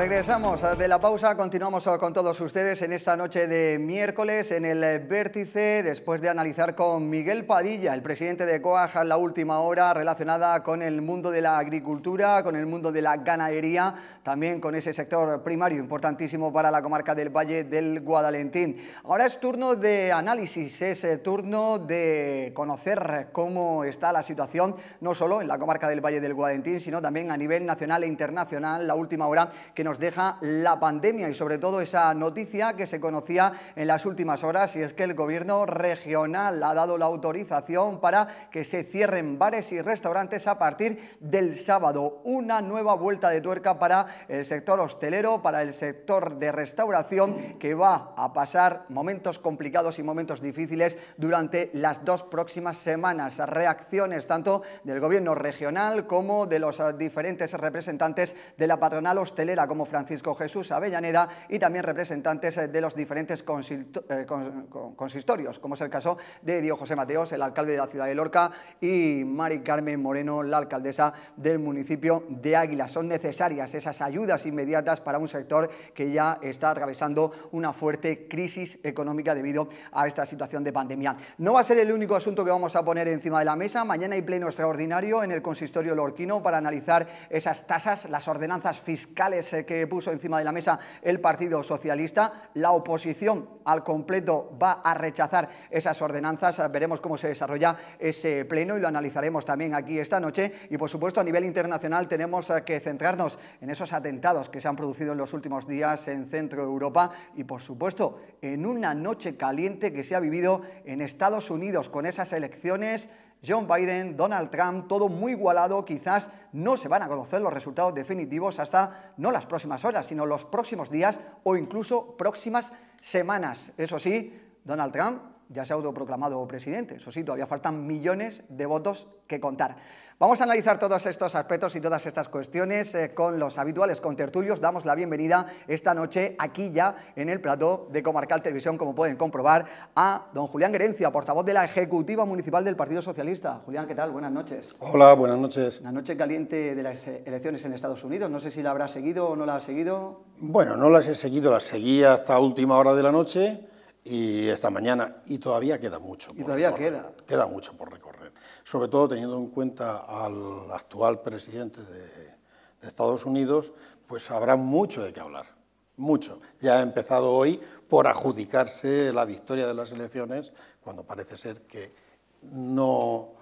Regresamos de la pausa, continuamos con todos ustedes en esta noche de miércoles en el Vértice, después de analizar con Miguel Padilla, el presidente de COAG, la última hora relacionada con el mundo de la agricultura, con el mundo de la ganadería, también con ese sector primario importantísimo para la comarca del Valle del Guadalentín. Ahora es turno de análisis, es turno de conocer cómo está la situación, no solo en la comarca del Valle del Guadalentín, sino también a nivel nacional e internacional, la última hora que nos deja la pandemia y sobre todo esa noticia que se conocía en las últimas horas, y es que el gobierno regional ha dado la autorización para que se cierren bares y restaurantes a partir del sábado. Una nueva vuelta de tuerca para el sector hostelero, para el sector de restauración, que va a pasar momentos complicados y momentos difíciles durante las 2 próximas semanas. Reacciones tanto del gobierno regional como de los diferentes representantes de la patronal hostelera, como Francisco Jesús Avellaneda, y también representantes de los diferentes consistorios, como es el caso de Diego José Mateos, el alcalde de la ciudad de Lorca, y Mari Carmen Moreno, la alcaldesa del municipio de Águila. Son necesarias esas ayudas inmediatas para un sector que ya está atravesando una fuerte crisis económica debido a esta situación de pandemia. No va a ser el único asunto que vamos a poner encima de la mesa. Mañana hay pleno extraordinario en el consistorio lorquino para analizar esas tasas, las ordenanzas fiscales que puso encima de la mesa el Partido Socialista. La oposición al completo va a rechazar esas ordenanzas. Veremos cómo se desarrolla ese pleno y lo analizaremos también aquí esta noche. Y por supuesto, a nivel internacional tenemos que centrarnos en esos atentados que se han producido en los últimos días en Centro Europa y por supuesto en una noche caliente que se ha vivido en Estados Unidos con esas elecciones. John Biden, Donald Trump, todo muy igualado. Quizás no se van a conocer los resultados definitivos hasta no las próximas horas, sino los próximos días o incluso próximas semanas. Eso sí, Donald Trump ya se ha autoproclamado presidente. Eso sí, todavía faltan millones de votos que contar. Vamos a analizar todos estos aspectos y todas estas cuestiones con los habituales contertulios. Damos la bienvenida esta noche aquí ya en el plató de Comarcal Televisión, como pueden comprobar, a don Julián Guerencia, portavoz de la Ejecutiva Municipal del Partido Socialista. Julián, ¿qué tal? Buenas noches. Hola, buenas noches. Una noche caliente de las elecciones en Estados Unidos. No sé si la habrá seguido o no la ha seguido. Bueno, no las he seguido, las seguí hasta última hora de la noche y esta mañana, y todavía queda mucho por recorrer. Queda mucho por recorrer, sobre todo teniendo en cuenta al actual presidente de Estados Unidos, pues habrá mucho de qué hablar, mucho. Ya ha empezado hoy por adjudicarse la victoria de las elecciones, cuando parece ser que no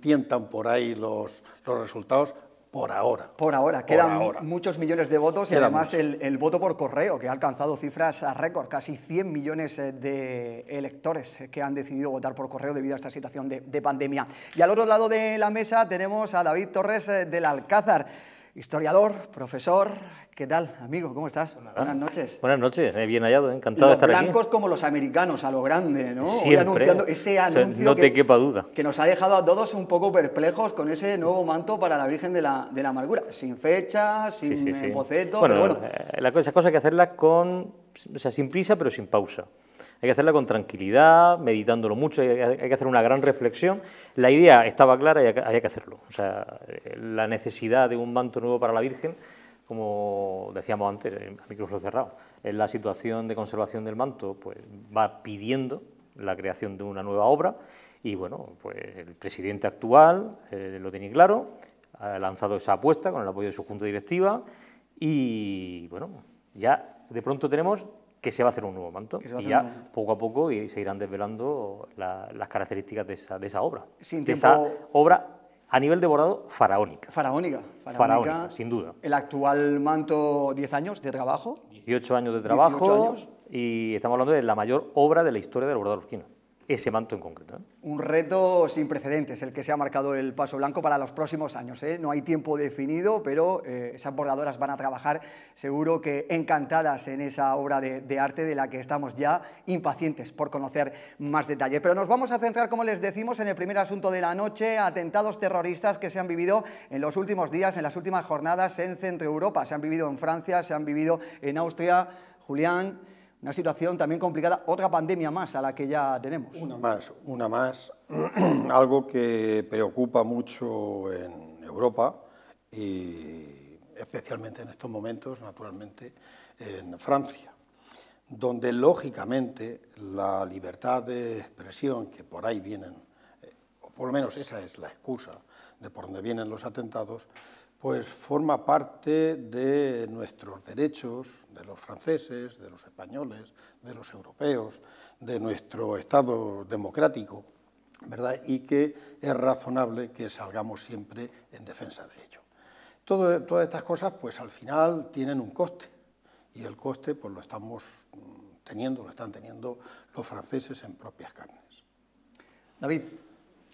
tientan por ahí los resultados. Por ahora. Quedan muchos millones de votos y además el voto por correo, que ha alcanzado cifras récord, casi 100 millones de electores que han decidido votar por correo debido a esta situación de pandemia. Y al otro lado de la mesa tenemos a David Torres del Alcázar, historiador, profesor. ¿Qué tal, amigo? ¿Cómo estás? Buenas noches. Buenas noches, bien hallado, encantado de estar aquí. Los blancos como los americanos, a lo grande, ¿no? Siempre. Hoy anunciando ese anuncio no te quepa duda. Que nos ha dejado a todos un poco perplejos con ese nuevo manto para la Virgen de la Amargura. Sin fecha, sin boceto, bueno, pero bueno. Esas cosas hay que hacerlas sin prisa, pero sin pausa. Hay que hacerla con tranquilidad, meditándolo mucho, hay que hacer una gran reflexión. La idea estaba clara y hay que hacerlo. O sea, la necesidad de un manto nuevo para la Virgen, como decíamos antes, a micrófono cerrado, en la situación de conservación del manto, pues va pidiendo la creación de una nueva obra y bueno, pues el presidente actual lo tiene claro, ha lanzado esa apuesta con el apoyo de su junta directiva y bueno, ya de pronto tenemos que se va a hacer un nuevo manto y ya poco a poco se irán desvelando las características de esa obra. Esa obra a nivel de bordado faraónica. Faraónica, sin duda. El actual manto, 10 años de trabajo. 18 años de trabajo y estamos hablando de la mayor obra de la historia del bordado lorquino. Ese manto en concreto. Un reto sin precedentes, el que se ha marcado el Paso Blanco para los próximos años. No hay tiempo definido, pero esas bordadoras van a trabajar seguro que encantadas en esa obra de arte de la que estamos ya impacientes por conocer más detalles. Pero nos vamos a centrar, como les decimos, en el primer asunto de la noche, atentados terroristas que se han vivido en los últimos días, en las últimas jornadas en Centro Europa. Se han vivido en Francia, se han vivido en Austria. Julián, una situación también complicada, otra pandemia más a la que ya tenemos. Una más, algo que preocupa mucho en Europa y especialmente en estos momentos, naturalmente, en Francia, donde lógicamente la libertad de expresión, que por ahí vienen, o por lo menos esa es la excusa de por donde vienen los atentados, pues forma parte de nuestros derechos, de los franceses, de los españoles, de los europeos, de nuestro Estado democrático, ¿verdad? Y que es razonable que salgamos siempre en defensa de ello. Todas estas cosas, pues al final tienen un coste, y el coste pues lo están teniendo los franceses en propias carnes. David,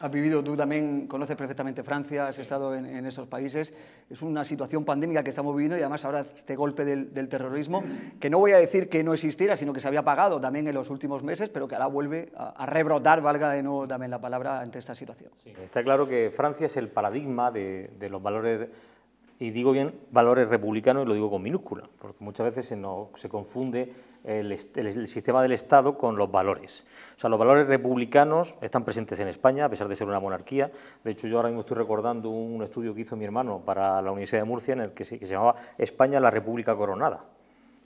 has vivido, tú también conoces perfectamente Francia, has estado en esos países. Es una situación pandémica que estamos viviendo y además ahora este golpe del terrorismo, que no voy a decir que no existiera, sino que se había apagado también en los últimos meses, pero que ahora vuelve a rebrotar, valga de nuevo también la palabra, ante esta situación. Sí, está claro que Francia es el paradigma de los valores, y digo bien valores republicanos, y lo digo con minúscula, porque muchas veces se confunde el sistema del Estado con los valores. O sea, los valores republicanos están presentes en España, a pesar de ser una monarquía. De hecho, yo ahora mismo estoy recordando un estudio que hizo mi hermano para la Universidad de Murcia, en el que se llamaba España la República Coronada,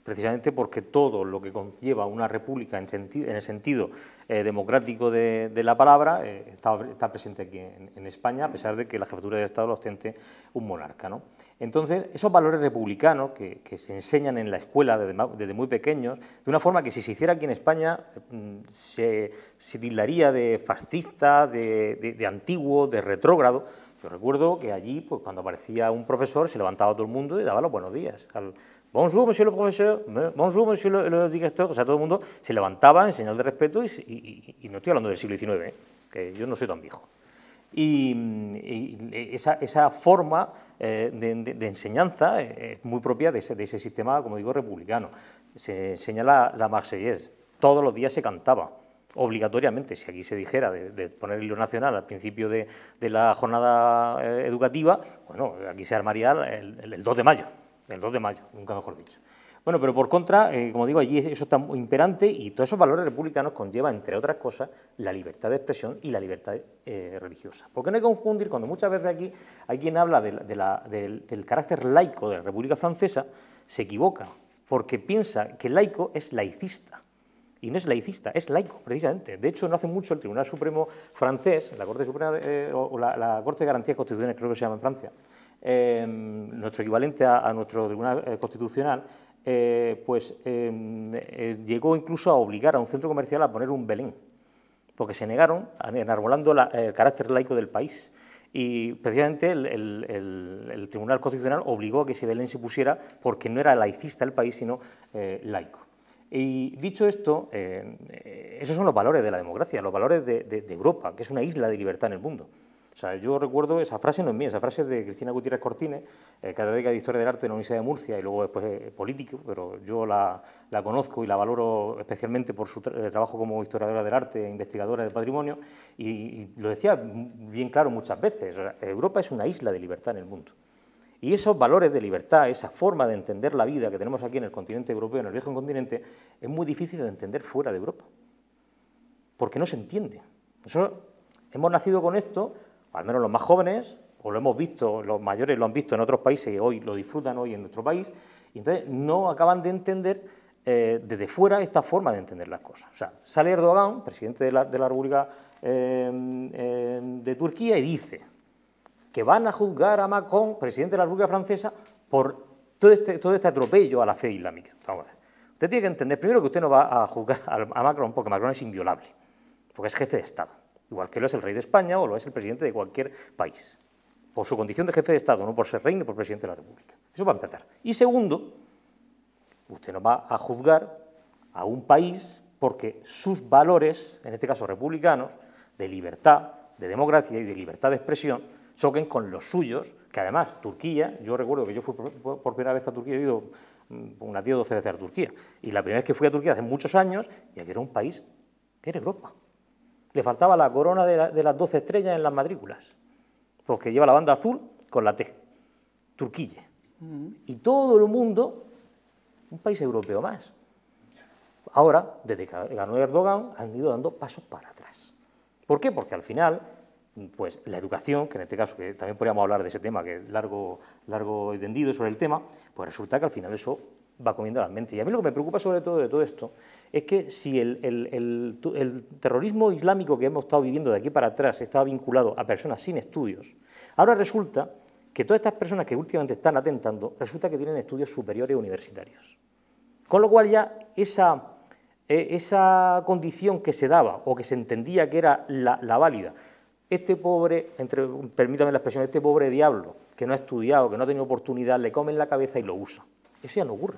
precisamente porque todo lo que conlleva una república en el sentido democrático de la palabra está presente aquí en España, a pesar de que la jefatura del Estado lo ostente un monarca, ¿no? Entonces, esos valores republicanos que se enseñan en la escuela desde muy pequeños, de una forma que si se hiciera aquí en España se tildaría de fascista, de antiguo, de retrógrado. Yo recuerdo que allí, pues, cuando aparecía un profesor, se levantaba todo el mundo y daba los buenos días. Bonjour, monsieur le professeur, bonjour, monsieur le directeur. O sea, todo el mundo se levantaba en señal de respeto y no estoy hablando del siglo XIX, que yo no soy tan viejo. Y esa forma de enseñanza es muy propia de ese sistema, como digo, republicano. Se enseña la Marseillaise, todos los días se cantaba, obligatoriamente. Si aquí se dijera de poner el himno nacional al principio de la jornada educativa, bueno, aquí se armaría el 2 de mayo. El 2 de mayo, nunca mejor dicho. Bueno, pero por contra, como digo, allí eso está muy imperante y todos esos valores republicanos conllevan, entre otras cosas, la libertad de expresión y la libertad religiosa. Porque no hay que confundir, cuando muchas veces aquí hay quien habla del carácter laico de la República Francesa, se equivoca, porque piensa que laico es laicista. Y no es laicista, es laico, precisamente. De hecho, no hace mucho el Tribunal Supremo francés, la Corte Suprema o la Corte de Garantías Constitucionales, creo que se llama en Francia, nuestro equivalente a nuestro Tribunal Constitucional, llegó incluso a obligar a un centro comercial a poner un Belén, porque se negaron, enarbolando el carácter laico del país. Y precisamente el Tribunal Constitucional obligó a que ese Belén se pusiera porque no era laicista el país, sino laico. Y dicho esto, esos son los valores de la democracia, los valores de Europa, que es una isla de libertad en el mundo. O sea, yo recuerdo, esa frase no es mía, esa frase es de Cristina Gutiérrez Cortines, catedrática de Historia del Arte en la Universidad de Murcia y luego después político, pero yo la conozco y la valoro especialmente por su trabajo como historiadora del arte e investigadora del patrimonio, y lo decía bien claro muchas veces, Europa es una isla de libertad en el mundo. Y esos valores de libertad, esa forma de entender la vida que tenemos aquí en el continente europeo, en el viejo continente, es muy difícil de entender fuera de Europa, porque no se entiende. Nosotros hemos nacido con esto, al menos los más jóvenes, o lo hemos visto, los mayores lo han visto en otros países y hoy lo disfrutan hoy en nuestro país, y entonces no acaban de entender desde fuera esta forma de entender las cosas. O sea, sale Erdogan, presidente de la República de Turquía, y dice que van a juzgar a Macron, presidente de la República Francesa, por todo este atropello a la fe islámica. Vamos a ver. Usted tiene que entender primero que usted no va a juzgar a Macron porque Macron es inviolable, porque es jefe de Estado. Igual que lo es el rey de España o lo es el presidente de cualquier país, por su condición de jefe de Estado, no por ser rey ni por presidente de la República. Eso va a empezar. Y segundo, usted no va a juzgar a un país porque sus valores, en este caso republicanos, de libertad, de democracia y de libertad de expresión, choquen con los suyos, que además Turquía, yo recuerdo que yo fui por primera vez a Turquía, he ido unas 10 o 12 veces a Turquía, y la primera vez que fui a Turquía hace muchos años, y aquí era un país que era Europa. Le faltaba la corona de las 12 estrellas en las matrículas, porque lleva la banda azul con la T, Turquía. Y todo el mundo, un país europeo más. Ahora, desde que ganó Erdogan, han ido dando pasos para atrás. ¿Por qué? Porque al final pues la educación, que en este caso, que también podríamos hablar de ese tema, que es largo y tendido sobre el tema, pues resulta que al final eso va comiendo las mentes. Y a mí lo que me preocupa sobre todo de todo esto es que si el terrorismo islámico que hemos estado viviendo de aquí para atrás estaba vinculado a personas sin estudios, ahora resulta que todas estas personas que últimamente están atentando, resulta que tienen estudios superiores universitarios. Con lo cual ya esa condición que se daba o que se entendía que era la válida, este pobre, permítame la expresión, este pobre diablo que no ha estudiado, que no ha tenido oportunidad, le come en la cabeza y lo usa. Eso ya no ocurre.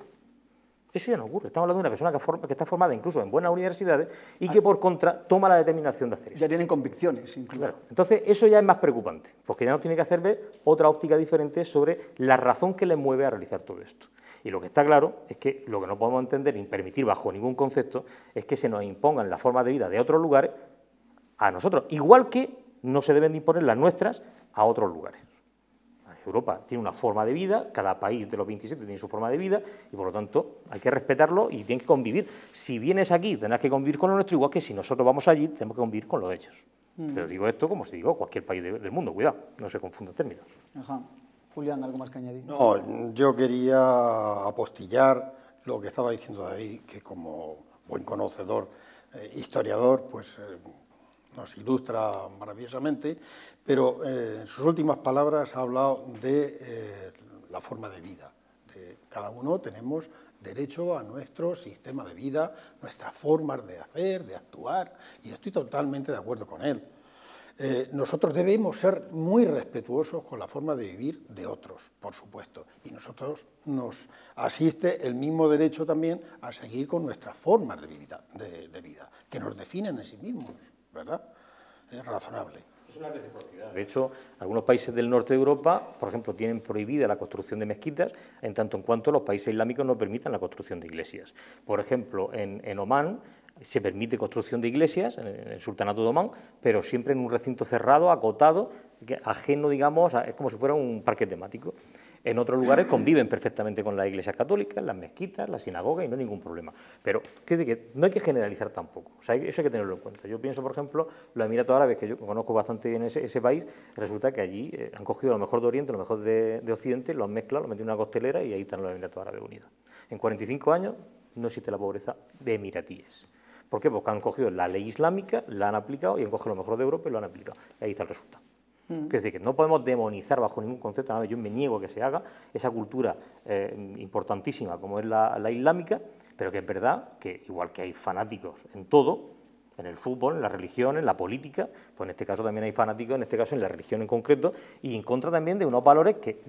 Eso ya no ocurre. Estamos hablando de una persona que está formada incluso en buenas universidades y que por contra toma la determinación de hacer eso. Ya tienen convicciones incluso. Claro. Entonces eso ya es más preocupante, porque ya nos tiene que hacer ver otra óptica diferente sobre la razón que les mueve a realizar todo esto. Y lo que está claro es que lo que no podemos entender ni permitir bajo ningún concepto es que se nos impongan las formas de vida de otros lugares a nosotros, igual que no se deben de imponer las nuestras a otros lugares. Europa tiene una forma de vida, cada país de los 27 tiene su forma de vida y por lo tanto hay que respetarlo y tienen que convivir. Si vienes aquí tendrás que convivir con lo nuestro, igual que si nosotros vamos allí tenemos que convivir con lo de ellos. Pero digo esto como si digo cualquier país del mundo, cuidado, no se confundan términos. Ajá. Julián, ¿algo más que añadir? No, yo quería apostillar lo que estaba diciendo David, que como buen conocedor, historiador, pues nos ilustra maravillosamente, pero en sus últimas palabras ha hablado de la forma de vida. Cada uno tenemos derecho a nuestro sistema de vida, nuestras formas de hacer, de actuar, y estoy totalmente de acuerdo con él. Nosotros debemos ser muy respetuosos con la forma de vivir de otros, por supuesto, y nosotros nos asiste el mismo derecho también a seguir con nuestras formas de vida, que nos definen en sí mismos, ¿verdad? Es razonable. Es una reciprocidad. De hecho, algunos países del norte de Europa, por ejemplo, tienen prohibida la construcción de mezquitas, en tanto en cuanto los países islámicos no permitan la construcción de iglesias. Por ejemplo, en Omán se permite construcción de iglesias, en el sultanato de Omán, pero siempre en un recinto cerrado, acotado, ajeno, digamos, es como si fuera un parque temático. En otros lugares conviven perfectamente con las iglesias católicas, las mezquitas, las sinagogas y no hay ningún problema. Pero no hay que generalizar tampoco, o sea, eso hay que tenerlo en cuenta. Yo pienso, por ejemplo, los Emiratos Árabes, que yo conozco bastante bien ese país, resulta que allí han cogido lo mejor de Oriente, lo mejor de Occidente, lo han mezclado, lo han metido en una costelera y ahí están los Emiratos Árabes Unidos. En 45 años no existe la pobreza de emiratíes. ¿Por qué? Porque han cogido la ley islámica, la han aplicado y han cogido lo mejor de Europa y lo han aplicado. Y ahí está el resultado. Es decir, que no podemos demonizar bajo ningún concepto, nada, yo me niego a que se haga esa cultura importantísima como es la islámica, pero que es verdad que igual que hay fanáticos en todo, en el fútbol, en la religión, en la política, pues en este caso también hay fanáticos, en este caso en la religión en concreto, y en contra también de unos valores que,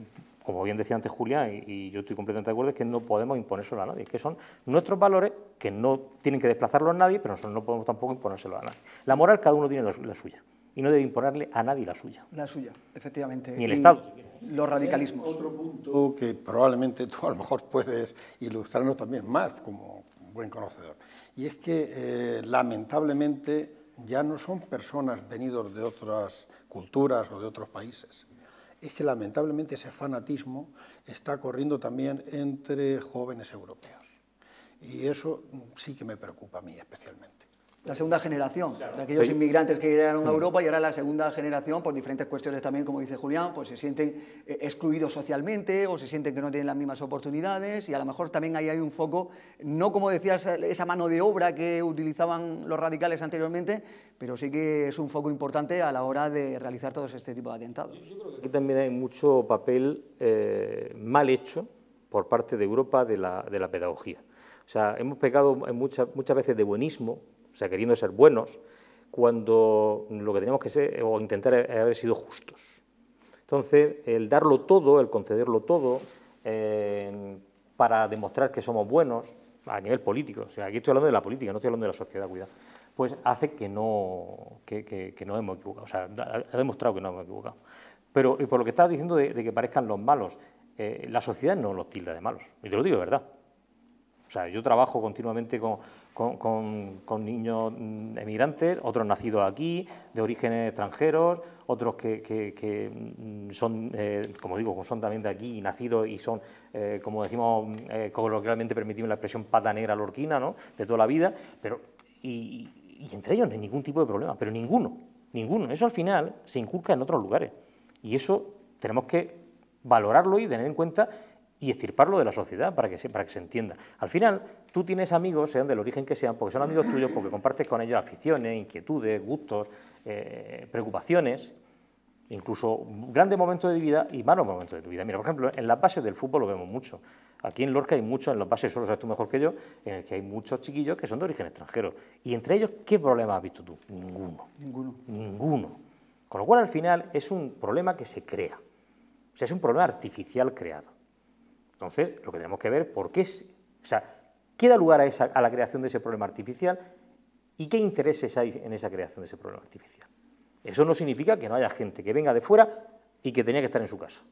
como bien decía antes Julián, y yo estoy completamente de acuerdo, es que no podemos imponérselo a nadie, que son nuestros valores que no tienen que desplazarlos a nadie, pero nosotros no podemos tampoco imponérselo a nadie. La moral cada uno tiene la suya. Y no debe imponerle a nadie la suya. La suya, efectivamente. Ni el Estado. Los radicalismos. Otro punto que probablemente tú a lo mejor puedes ilustrarnos también más como buen conocedor. Y es que lamentablemente ya no son personas venidos de otras culturas o de otros países. Es que lamentablemente ese fanatismo está corriendo también entre jóvenes europeos. Y eso sí que me preocupa a mí especialmente. La segunda generación, de aquellos inmigrantes que llegaron a Europa y ahora la segunda generación, por diferentes cuestiones también, como dice Julián, pues se sienten excluidos socialmente o se sienten que no tienen las mismas oportunidades y a lo mejor también ahí hay un foco, no como decías, esa mano de obra que utilizaban los radicales anteriormente, pero sí que es un foco importante a la hora de realizar todo este tipo de atentados. Yo creo que aquí también hay mucho papel mal hecho por parte de Europa de la pedagogía. O sea, hemos pecado muchas veces de buenismo, o sea, queriendo ser buenos, cuando lo que teníamos que ser o intentar es haber sido justos. Entonces, el darlo todo, el concederlo todo, para demostrar que somos buenos, a nivel político, o sea, aquí estoy hablando de la política, no estoy hablando de la sociedad, cuidado, pues hace que no hemos equivocado, o sea, ha demostrado que no hemos equivocado. Pero, y por lo que estabas diciendo de que parezcan los malos, la sociedad no los tilda de malos, y te lo digo de verdad. O sea, yo trabajo continuamente con niños emigrantes, otros nacidos aquí, de orígenes extranjeros, otros que son, como digo, son también de aquí, nacidos y son, como decimos coloquialmente, permitimos la expresión pata negra lorquina, ¿no?, de toda la vida, pero, y entre ellos no hay ningún tipo de problema, pero ninguno. Ninguno. Eso al final se inculca en otros lugares. Y eso tenemos que valorarlo y tener en cuenta y extirparlo de la sociedad para que se entienda. Al final, tú tienes amigos, sean del origen que sean, porque son amigos tuyos, porque compartes con ellos aficiones, inquietudes, gustos, preocupaciones, incluso grandes momentos de vida y malos momentos de tu vida. Mira, por ejemplo, en las bases del fútbol lo vemos mucho. Aquí en Lorca hay muchos, en las bases, eso lo sabes tú mejor que yo, en el que hay muchos chiquillos que son de origen extranjero. Y entre ellos, ¿qué problema has visto tú? Ninguno. Ninguno. Con lo cual, al final, es un problema que se crea. O sea, es un problema artificial creado. Entonces, lo que tenemos que ver por qué es, o sea, qué da lugar a la creación de ese problema artificial y qué intereses hay en esa creación de ese problema artificial. Eso no significa que no haya gente que venga de fuera y que tenía que estar en su casa.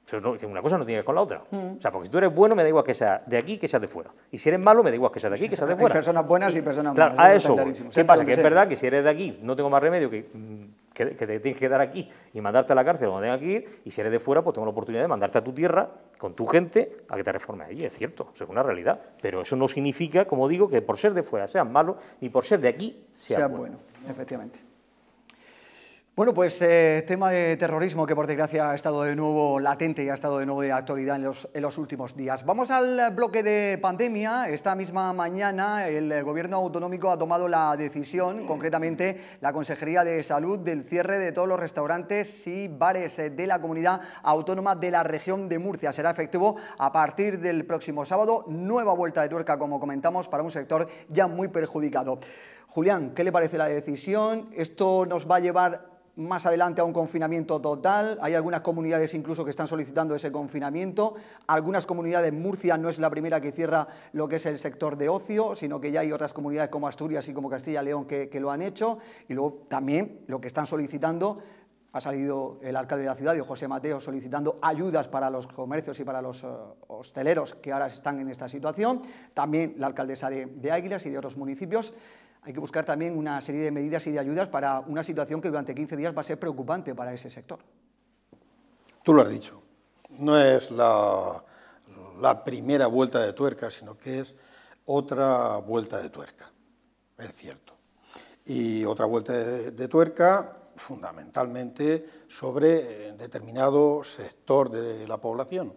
Eso no, que una cosa no tiene que ver con la otra. O sea, porque si tú eres bueno, me da igual que sea de aquí que sea de fuera. Y si eres malo, me da igual que sea de aquí que sea de fuera. Hay personas buenas y personas malas. Claro, a eso. ¿Qué pasa? Que es verdad que si eres de aquí, no tengo más remedio que te tienes que quedar aquí y mandarte a la cárcel donde tengas que ir. Y si eres de fuera, pues tengo la oportunidad de mandarte a tu tierra, con tu gente, a que te reformes allí. Es cierto, eso es una realidad. Pero eso no significa, como digo, que por ser de fuera seas malo, ni por ser de aquí seas bueno. Efectivamente. Bueno, pues tema de terrorismo que por desgracia ha estado de nuevo latente y ha estado de nuevo de actualidad en los últimos días. Vamos al bloque de pandemia. Esta misma mañana el Gobierno autonómico ha tomado la decisión, concretamente la Consejería de Salud, del cierre de todos los restaurantes y bares de la comunidad autónoma de la región de Murcia. Será efectivo a partir del próximo sábado. Nueva vuelta de tuerca, como comentamos, para un sector ya muy perjudicado. Julián, ¿qué le parece la decisión? ¿Esto nos va a llevar más adelante a un confinamiento total? Hay algunas comunidades incluso que están solicitando ese confinamiento. Algunas comunidades, Murcia no es la primera que cierra lo que es el sector de ocio, sino que ya hay otras comunidades como Asturias y como Castilla y León que lo han hecho. Y luego también lo que están solicitando, ha salido el alcalde de la ciudad, José Mateo, solicitando ayudas para los comercios y para los hosteleros que ahora están en esta situación. También la alcaldesa de Águilas y de otros municipios. Hay que buscar también una serie de medidas y de ayudas para una situación que durante 15 días va a ser preocupante para ese sector. Tú lo has dicho, no es la primera vuelta de tuerca, sino que es otra vuelta de tuerca, es cierto. Y otra vuelta de tuerca fundamentalmente sobre determinado sector de la población.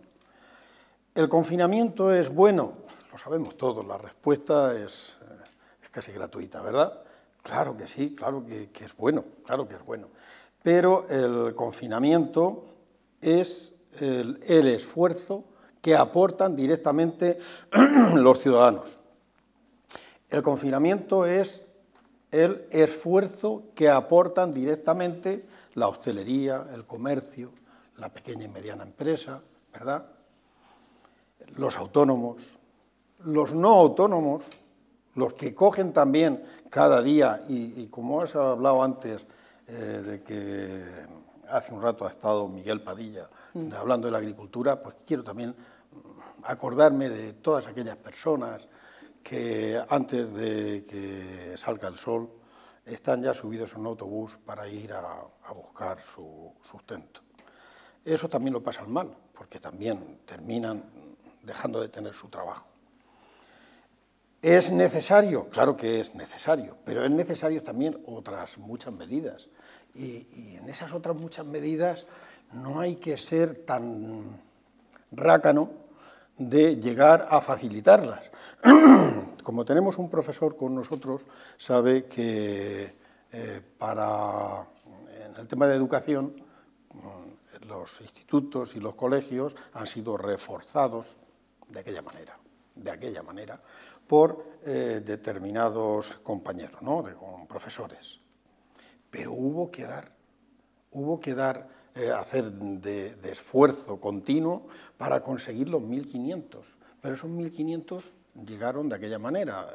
¿El confinamiento es bueno? Lo sabemos todos, la respuesta es casi gratuita, ¿verdad? Claro que sí, claro que es bueno, claro que es bueno. Pero el confinamiento es el esfuerzo que aportan directamente los ciudadanos. El confinamiento es el esfuerzo que aportan directamente la hostelería, el comercio, la pequeña y mediana empresa, ¿verdad? Los autónomos, los no autónomos, los que cogen también cada día, y como has hablado antes, de que hace un rato ha estado Miguel Padilla hablando de la agricultura, pues quiero también acordarme de todas aquellas personas que antes de que salga el sol están ya subidos en un autobús para ir a buscar su sustento. Eso también lo pasan mal, porque también terminan dejando de tener su trabajo. ¿Es necesario? Claro que es necesario, pero es necesario también otras muchas medidas. Y en esas otras muchas medidas no hay que ser tan rácano de llegar a facilitarlas. Como tenemos un profesor con nosotros, sabe que en el tema de educación, los institutos y los colegios han sido reforzados de aquella manera, por determinados compañeros, ¿no? Con profesores. Pero hubo que hacer de esfuerzo continuo para conseguir los 1.500. Pero esos 1.500 llegaron de aquella manera,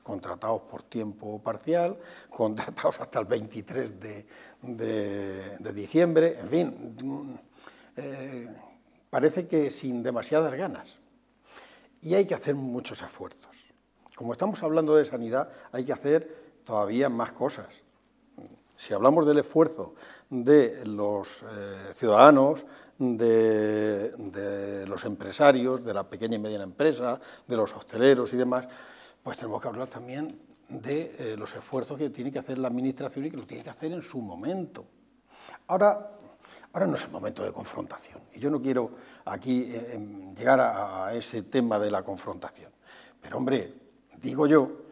contratados por tiempo parcial, contratados hasta el 23 de diciembre, en fin, parece que sin demasiadas ganas. Y hay que hacer muchos esfuerzos. Como estamos hablando de sanidad, hay que hacer todavía más cosas. Si hablamos del esfuerzo de los ciudadanos, de los empresarios, de la pequeña y mediana empresa, de los hosteleros y demás, pues tenemos que hablar también de los esfuerzos que tiene que hacer la Administración y que lo tiene que hacer en su momento. Ahora no es el momento de confrontación, y yo no quiero aquí llegar a ese tema de la confrontación. Pero, hombre, digo yo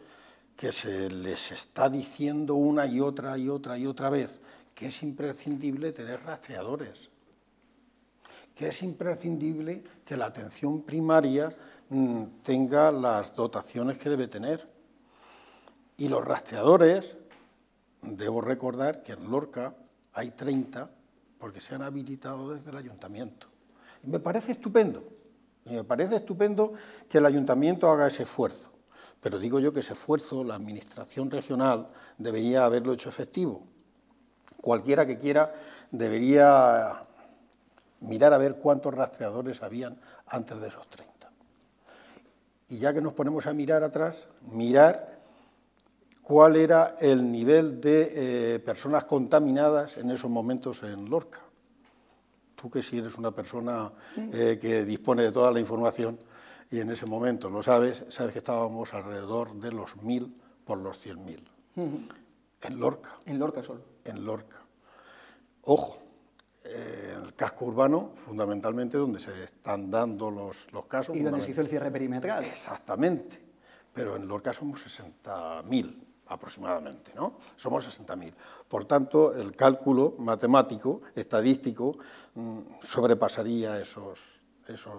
que se les está diciendo una y otra vez que es imprescindible tener rastreadores, que es imprescindible que la atención primaria tenga las dotaciones que debe tener. Y los rastreadores, debo recordar que en Lorca hay 30 porque se han habilitado desde el ayuntamiento. Y me parece estupendo que el ayuntamiento haga ese esfuerzo. Pero digo yo que ese esfuerzo la Administración regional debería haberlo hecho efectivo. Cualquiera que quiera debería mirar a ver cuántos rastreadores habían antes de esos 30. Y ya que nos ponemos a mirar atrás, mirar cuál era el nivel de personas contaminadas en esos momentos en Lorca. Tú que si eres una persona que dispone de toda la información y en ese momento lo sabes que estábamos alrededor de los 1000 por los 100.000. En Lorca. En Lorca solo. En Lorca. Ojo, en el casco urbano, fundamentalmente, donde se están dando los casos. Y donde se hizo el cierre perimetral. Exactamente. Pero en Lorca somos 60.000 aproximadamente, ¿no? Somos 60.000. Por tanto, el cálculo matemático, estadístico, sobrepasaría esos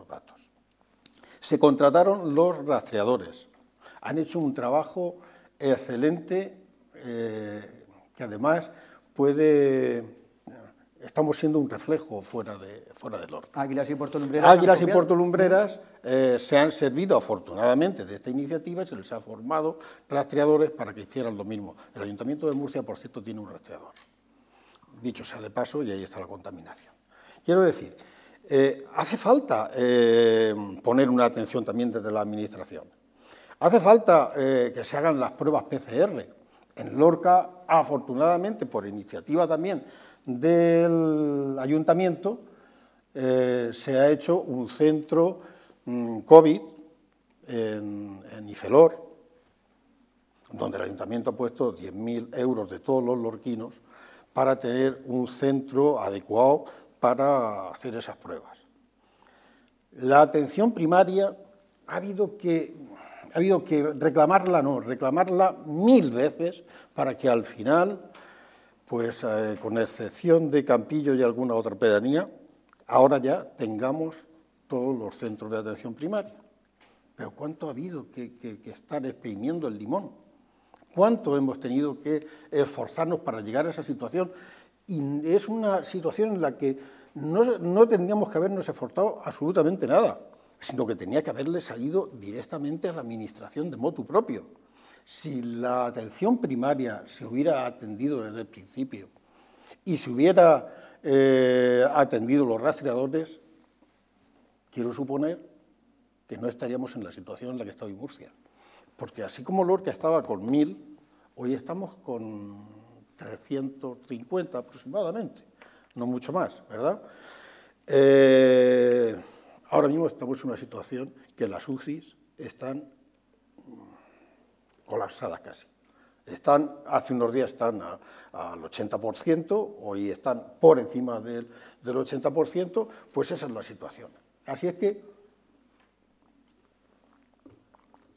datos. Se contrataron los rastreadores. Han hecho un trabajo excelente que además estamos siendo un reflejo fuera de Lorca. Águilas y Puerto Lumbreras. Águilas y Puerto Lumbreras se han servido afortunadamente de esta iniciativa y se les ha formado rastreadores para que hicieran lo mismo. El Ayuntamiento de Murcia, por cierto, tiene un rastreador. Dicho sea de paso, y ahí está la contaminación. Quiero decir, hace falta poner una atención también desde la Administración. Hace falta que se hagan las pruebas PCR. En Lorca, afortunadamente, por iniciativa también del Ayuntamiento, se ha hecho un centro COVID en Ifelor, donde el Ayuntamiento ha puesto 10.000 euros de todos los lorquinos para tener un centro adecuado para hacer esas pruebas. La atención primaria ha habido que reclamarla 1000 veces para que al final, pues con excepción de Campillo y alguna otra pedanía, ahora ya tengamos todos los centros de atención primaria. Pero ¿cuánto ha habido que estar exprimiendo el limón? ¿Cuánto hemos tenido que esforzarnos para llegar a esa situación? Y es una situación en la que no tendríamos que habernos esforzado absolutamente nada, sino que tenía que haberle salido directamente a la Administración de motu propio. Si la atención primaria se hubiera atendido desde el principio y se hubiera atendido los rastreadores, quiero suponer que no estaríamos en la situación en la que está hoy Murcia. Porque así como Lorca estaba con 1000, hoy estamos con 350 aproximadamente, no mucho más, ¿verdad? Ahora mismo estamos en una situación que las UCIs están colapsadas casi. Hace unos días están al 80%, hoy están por encima del 80%, pues esa es la situación. Así es que,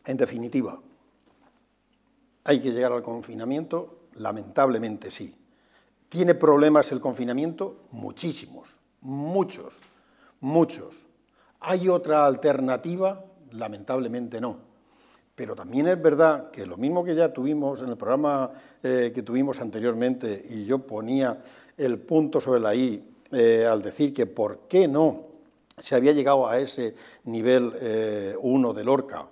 en definitiva, hay que llegar al confinamiento, lamentablemente sí. ¿Tiene problemas el confinamiento? Muchísimos, muchos. ¿Hay otra alternativa? Lamentablemente no. Pero también es verdad que lo mismo que ya tuvimos en el programa que tuvimos anteriormente, y yo ponía el punto sobre la I al decir que por qué no se había llegado a ese nivel 1 de Lorca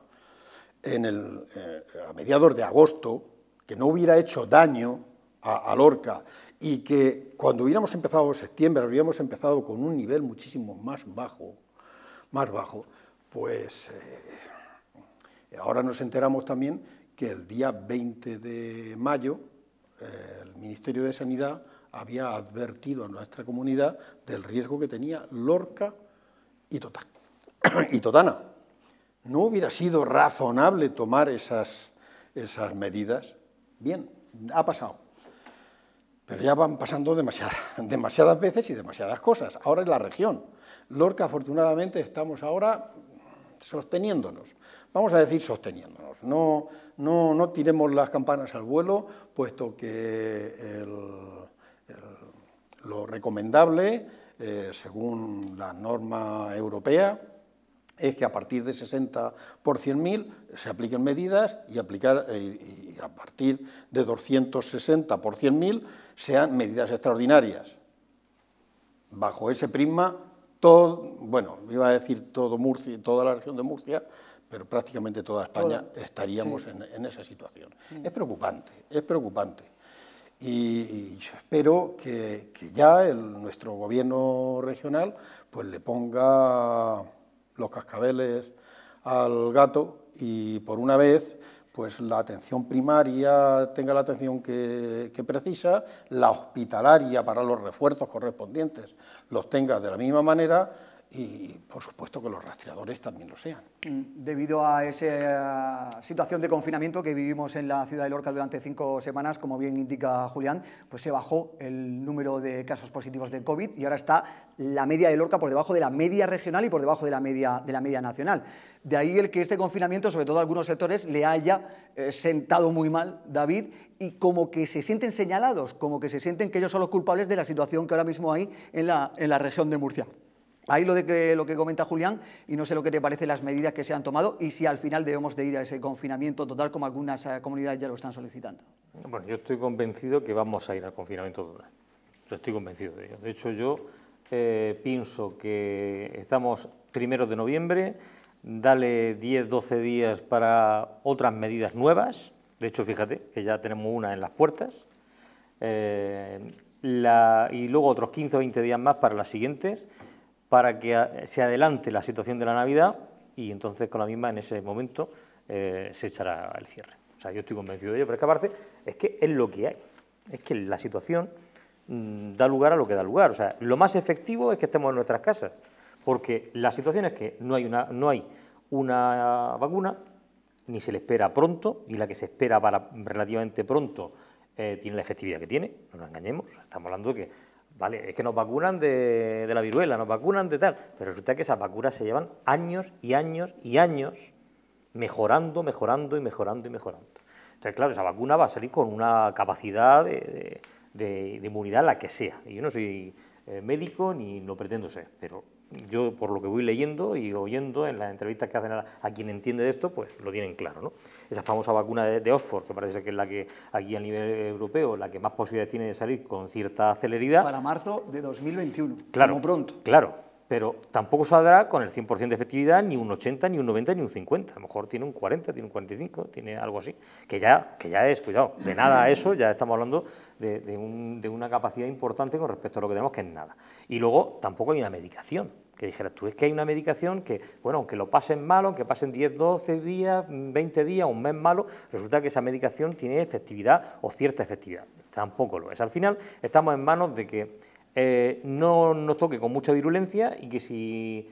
a mediados de agosto, que no hubiera hecho daño a Lorca y que cuando hubiéramos empezado en septiembre habríamos empezado con un nivel muchísimo más bajo, pues ahora nos enteramos también que el día 20 de mayo el Ministerio de Sanidad había advertido a nuestra comunidad del riesgo que tenía Lorca y Totana. ¿No hubiera sido razonable tomar esas esas medidas. Bien, ha pasado. Pero ya van pasando demasiadas veces y demasiadas cosas. Ahora en la región. Lorca, afortunadamente, estamos ahora sosteniéndonos. Vamos a decir sosteniéndonos. No tiremos las campanas al vuelo, puesto que lo recomendable, según la norma europea, es que a partir de 60 por 100.000 se apliquen medidas y a partir de 260 por 100.000 sean medidas extraordinarias. Bajo ese prisma, iba a decir todo Murcia, toda la región de Murcia, pero prácticamente toda España estaríamos en esa situación. Es preocupante. Y yo espero que ya nuestro gobierno regional pues le ponga los cascabeles al gato y por una vez pues la atención primaria tenga la atención que precisa, la hospitalaria para los refuerzos correspondientes los tenga de la misma manera y por supuesto que los rastreadores también lo sean. Debido a esa situación de confinamiento que vivimos en la ciudad de Lorca durante 5 semanas, como bien indica Julián, pues se bajó el número de casos positivos de COVID y ahora está la media de Lorca por debajo de la media regional y por debajo de la media nacional. De ahí el que este confinamiento, sobre todo a algunos sectores, le haya sentado muy mal, David, y como que se sienten señalados, como que se sienten que ellos son los culpables de la situación que ahora mismo hay en la región de Murcia. Ahí lo que comenta Julián, y no sé lo que te parece las medidas que se han tomado y si al final debemos de ir a ese confinamiento total como algunas comunidades ya lo están solicitando. Bueno, yo estoy convencido que vamos a ir al confinamiento total. Yo estoy convencido de ello. De hecho, yo pienso que estamos 1 de noviembre, dale 10, 12 días para otras medidas nuevas. De hecho, fíjate que ya tenemos una en las puertas. Y luego otros 15 o 20 días más para las siguientes, para que se adelante la situación de la Navidad y entonces con la misma en ese momento se echará el cierre. O sea, yo estoy convencido de ello, pero es que aparte es que es lo que hay. Es que la situación da lugar a lo que da lugar. O sea, lo más efectivo es que estemos en nuestras casas, porque la situación es que no hay una vacuna, ni se le espera pronto, y la que se espera para relativamente pronto tiene la efectividad que tiene, no nos engañemos. Estamos hablando de que vale, es que nos vacunan de la viruela, nos vacunan de tal, pero resulta que esas vacunas se llevan años y años y años mejorando. Entonces, claro, esa vacuna va a salir con una capacidad de inmunidad, la que sea. Y yo no soy médico ni lo pretendo ser, pero yo, por lo que voy leyendo y oyendo en las entrevistas que hacen a quien entiende de esto, pues lo tienen claro, ¿no? Esa famosa vacuna de Oxford, que parece que es la que aquí a nivel europeo, la que más posibilidades tiene de salir con cierta celeridad. Para marzo de 2021, claro, como pronto. Claro, pero tampoco saldrá con el 100% de efectividad, ni un 80, ni un 90, ni un 50. A lo mejor tiene un 40, tiene un 45, tiene algo así. Que ya es, cuidado, de nada a eso, ya estamos hablando de una capacidad importante con respecto a lo que tenemos, que es nada. Y luego tampoco hay una medicación. Que dijeras tú, es que hay una medicación que, bueno, aunque lo pasen malo, aunque pasen 10, 12 días, 20 días, un mes malo, resulta que esa medicación tiene efectividad o cierta efectividad. Tampoco lo es. Al final estamos en manos de que no nos toque con mucha virulencia y que si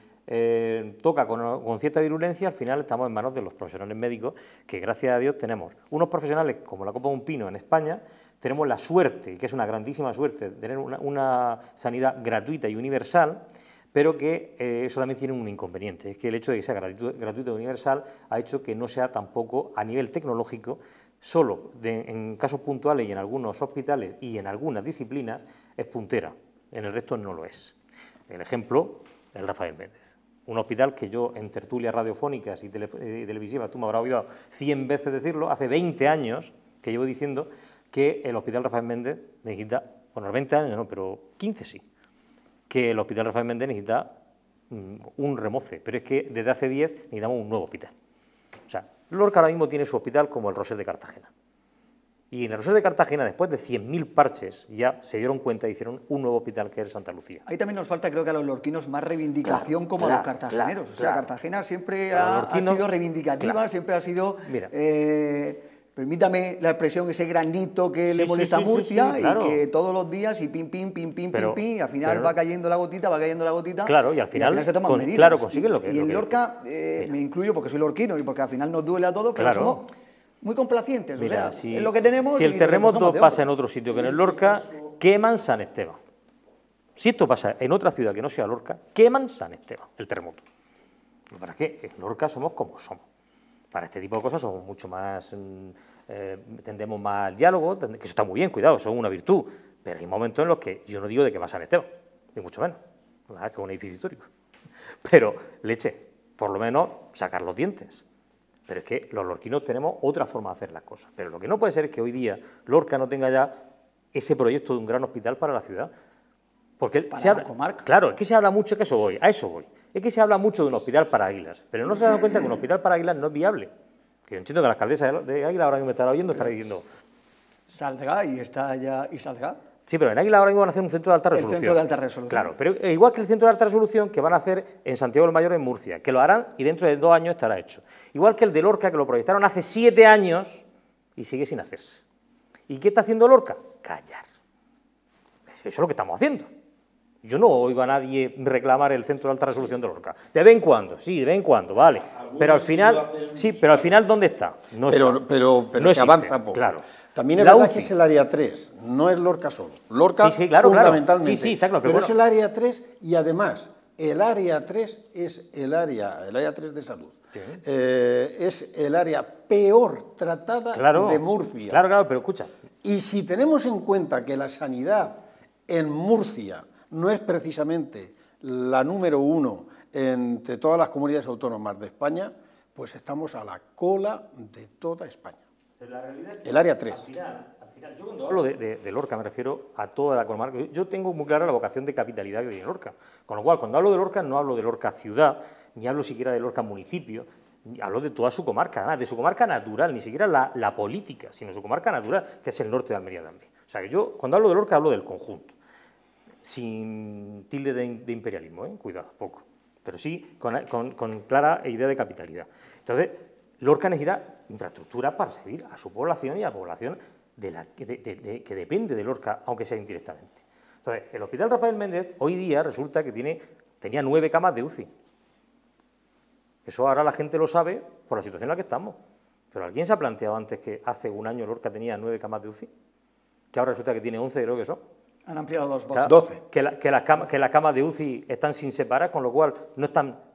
toca con cierta virulencia, al final estamos en manos de los profesionales médicos, que gracias a Dios tenemos unos profesionales como la Copa de un Pino en España. Tenemos la suerte, y que es una grandísima suerte, de tener una sanidad gratuita y universal, pero que eso también tiene un inconveniente, es que el hecho de que sea gratuito y universal ha hecho que no sea tampoco a nivel tecnológico, solo en casos puntuales y en algunos hospitales y en algunas disciplinas es puntera, en el resto no lo es. El ejemplo, el Rafael Méndez, un hospital que yo en tertulias radiofónicas y televisivas, tú me habrás oído 100 veces decirlo, hace 20 años que llevo diciendo que el Hospital Rafael Méndez necesita, bueno, 20 años no, pero 15 sí, que el Hospital Rafael Méndez necesita un remoce, pero es que desde hace 10 necesitamos un nuevo hospital. O sea, Lorca ahora mismo tiene su hospital como el Roser de Cartagena. Y en el Roser de Cartagena, después de 100.000 parches, ya se dieron cuenta y hicieron un nuevo hospital que es Santa Lucía. Ahí también nos falta, creo que a los lorquinos, más reivindicación como a los cartageneros. O sea, Cartagena siempre ha sido reivindicativa, siempre ha sido... Mira, permítame la expresión, ese granito que le molesta a Murcia, claro. Y que todos los días y pim, y al final va cayendo la gotita, Claro, y al final se toman medidas. Claro, consiguen lo que... Y en Lorca, me incluyo porque soy lorquino y porque al final nos duele a todos, pero somos muy complacientes. Mira, o sea, es lo que tenemos. Si el terremoto pasa en otro sitio que en el Lorca, queman San Esteban. Si esto pasa en otra ciudad que no sea Lorca, queman San Esteban, el terremoto. ¿Para qué? En Lorca somos como somos. Para este tipo de cosas somos mucho más, tendemos más al diálogo, que eso está muy bien, cuidado, eso es una virtud, pero hay momentos en los que yo no digo de que va San Esteban, ni mucho menos, que es un edificio histórico. Pero, leche, por lo menos sacar los dientes. Pero es que los lorquinos tenemos otra forma de hacer las cosas. Pero lo que no puede ser es que hoy día Lorca no tenga ya ese proyecto de un gran hospital para la ciudad. Porque para la comarca. Claro, es que se habla mucho, a eso voy. Es que se habla mucho de un hospital para Águilas, pero no se dan cuenta que un hospital para Águilas no es viable. Que yo entiendo que la alcaldesa de Águilas ahora mismo me estará oyendo, estará diciendo... Saldrá y está ya y saldrá. Sí, pero en Águilas ahora mismo van a hacer un centro de alta resolución. El centro de alta resolución. Claro, pero igual que el centro de alta resolución que van a hacer en Santiago del Mayor, en Murcia, que lo harán y dentro de 2 años estará hecho. Igual que el de Lorca, que lo proyectaron hace 7 años y sigue sin hacerse. ¿Y qué está haciendo Lorca? Callar. Eso es lo que estamos haciendo. Yo no oigo a nadie reclamar el centro de alta resolución de Lorca. De vez en cuando, sí, de vez en cuando, vale. Pero al final, ¿dónde está? No pero no se avanza poco. Claro. También es verdad que es el área 3, no es Lorca solo. Lorca claro, fundamentalmente. Sí, está claro. Pero es el área 3 y además el área 3 es el área 3 de salud. Es el área peor tratada de Murcia. Claro, pero escucha. Y si tenemos en cuenta que la sanidad en Murcia no es precisamente la número 1 entre todas las comunidades autónomas de España, pues estamos a la cola de toda España. El área 3. Al final, yo cuando hablo de Lorca me refiero a toda la comarca. Yo tengo muy clara la vocación de capitalidad que tiene Lorca. Con lo cual, cuando hablo de Lorca, no hablo de Lorca ciudad, ni hablo siquiera de Lorca municipio, hablo de toda su comarca, además de su comarca natural, ni siquiera la política, sino su comarca natural, que es el norte de Almería también. O sea, que yo cuando hablo de Lorca hablo del conjunto, sin tilde de imperialismo, cuidado, poco, pero sí con clara idea de capitalidad. Entonces, Lorca necesita infraestructura para servir a su población y a la población que depende de Lorca, aunque sea indirectamente. Entonces, el Hospital Rafael Méndez hoy día resulta que tenía 9 camas de UCI. Eso ahora la gente lo sabe por la situación en la que estamos. Pero ¿alguien se ha planteado antes que hace un año Lorca tenía 9 camas de UCI? Que ahora resulta que tiene 11, creo que son. Han ampliado 2 claro, 12. Que las camas de UCI están sin separar, con lo cual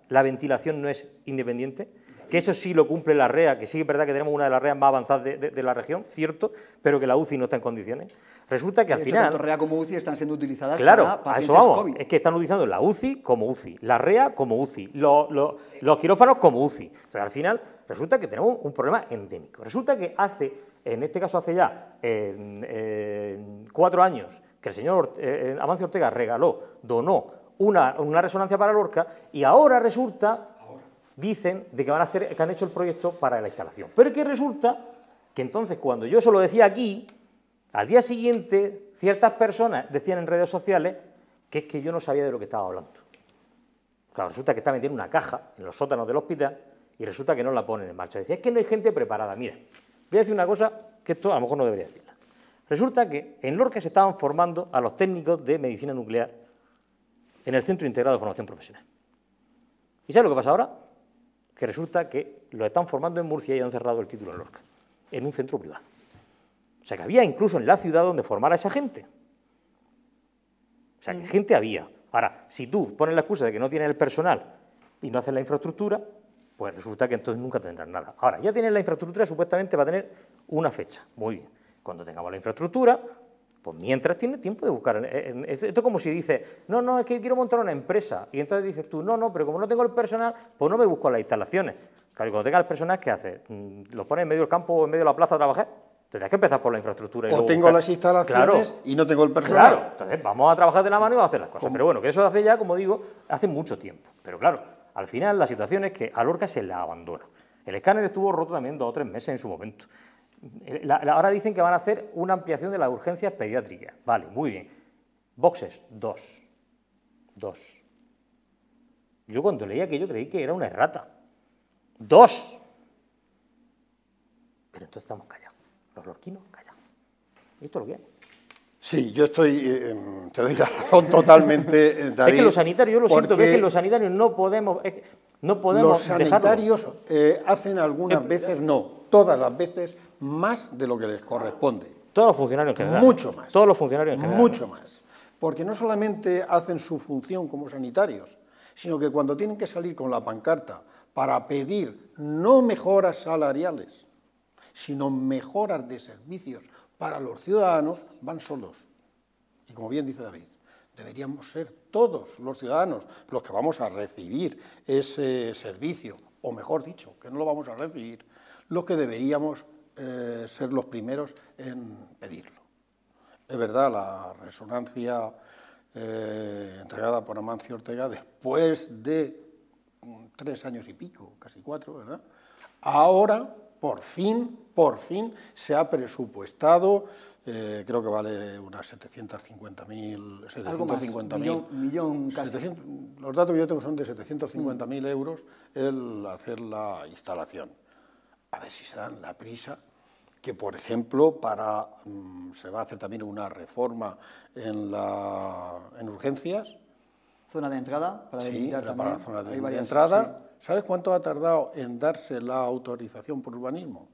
la ventilación no es independiente. Que eso sí lo cumple la REA, que sí es verdad que tenemos una de las REAs más avanzadas de la región, cierto, pero que la UCI no está en condiciones. Resulta que al final... Tanto REA como UCI están siendo utilizadas para pacientes a eso vamos, COVID. Es que están utilizando la UCI como UCI, la REA como UCI, los quirófanos como UCI. Entonces, al final, resulta que tenemos un problema endémico. Resulta que en este caso hace ya 4 años, que el señor Amancio Ortega donó una resonancia para Lorca, y ahora resulta... Dicen de que han hecho el proyecto para la instalación. Pero es que resulta que entonces, cuando yo eso lo decía aquí, al día siguiente, ciertas personas decían en redes sociales que es que yo no sabía de lo que estaba hablando. Claro, resulta que está metida en una caja en los sótanos del hospital y resulta que no la ponen en marcha. Decía, es que no hay gente preparada. Mira, voy a decir una cosa que esto a lo mejor no debería decirla. Resulta que en Lorca se estaban formando a los técnicos de medicina nuclear en el Centro Integrado de Formación Profesional. ¿Y sabes lo que pasa ahora? Que resulta que lo están formando en Murcia y han cerrado el título en Lorca, en un centro privado. O sea, que había incluso en la ciudad donde formar a esa gente. O sea, que gente había. Ahora, si tú pones la excusa de que no tienes el personal y no haces la infraestructura, pues resulta que entonces nunca tendrás nada. Ahora, ya tienes la infraestructura supuestamente va a tener una fecha. Muy bien. Cuando tengamos la infraestructura, pues mientras tienes tiempo de buscar. Esto es como si dices, no, es que quiero montar una empresa. Y entonces dices tú, no, pero como no tengo el personal, pues no me busco las instalaciones. Claro, y cuando tengas el personal, ¿qué haces? ¿Lo pones en medio del campo o en medio de la plaza a trabajar? Tendrás que empezar por la infraestructura. O tengo las instalaciones y no tengo el personal. Claro, entonces vamos a trabajar de la mano y vamos a hacer las cosas. Pero bueno, que eso hace ya, como digo, hace mucho tiempo. Pero claro, al final la situación es que a Lorca se la abandona. El escáner estuvo roto también 2 o 3 meses en su momento. Ahora dicen que van a hacer una ampliación de las urgencias pediátricas. Vale, muy bien. Boxes, 2. Yo cuando leí aquello creí que era una errata. 2. Pero entonces estamos callados. Los lorquinos callados. Esto es lo que hay. Sí, yo te doy la razón totalmente, David. Es que los sanitarios, yo lo siento, que es que los sanitarios no podemos... No podemos los sanitarios hacen algunas veces, no, todas las veces, más de lo que les corresponde. Todos los funcionarios en general. Mucho más. Todos los funcionarios en general. Mucho más. Porque no solamente hacen su función como sanitarios, sino que cuando tienen que salir con la pancarta para pedir no mejoras salariales, sino mejoras de servicios para los ciudadanos, van solos. Y como bien dice David, deberíamos ser todos los ciudadanos los que vamos a recibir ese servicio, o mejor dicho, que no lo vamos a recibir, los que deberíamos ser los primeros en pedirlo. Es verdad, la resonancia entregada por Amancio Ortega después de 3 años y pico, casi 4, ¿verdad? Ahora, por fin, se ha presupuestado, creo que vale unas 750.000, millón casi. Los datos que yo tengo son de 750.000 euros el hacer la instalación. A ver si se dan la prisa, que por ejemplo se va a hacer también una reforma en urgencias. Zona de entrada, para delimitar también. Para la zona de entrada. Sí. ¿Sabes cuánto ha tardado en darse la autorización por urbanismo?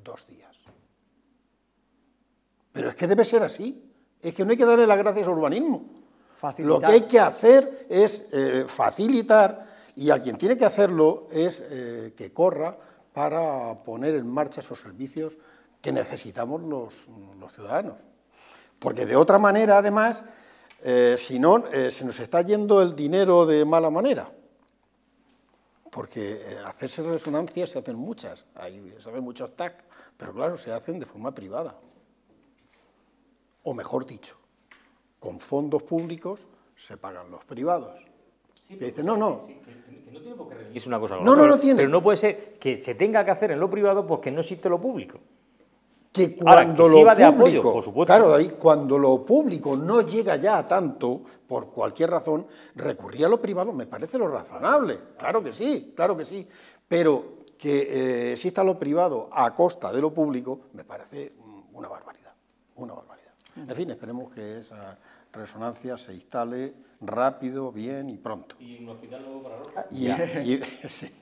2 días. Pero es que debe ser así. Es que no hay que darle las gracias a urbanismo. Facilitar. Lo que hay que hacer es facilitar, y a quien tiene que hacerlo es que corra para poner en marcha esos servicios que necesitamos los ciudadanos. Porque de otra manera, además, si no, se nos está yendo el dinero de mala manera. Porque hacerse resonancias se hacen muchas, ahí se ven muchos TAC, pero claro, se hacen de forma privada. O mejor dicho, con fondos públicos se pagan los privados. Sí, que dicen, no. Que no tiene por qué reñirse una cosa con otra. No tiene. Pero no puede ser que se tenga que hacer en lo privado porque no existe lo público. Que cuando ahora, que lo público, apoyo, por supuesto. Claro, David, cuando lo público no llega ya a tanto, por cualquier razón, recurrir a lo privado me parece lo razonable. Claro que sí, pero que exista lo privado a costa de lo público me parece una barbaridad. En fin, esperemos que esa resonancia se instale rápido, bien y pronto. ¿Y un hospital nuevo para Lorca? Sí.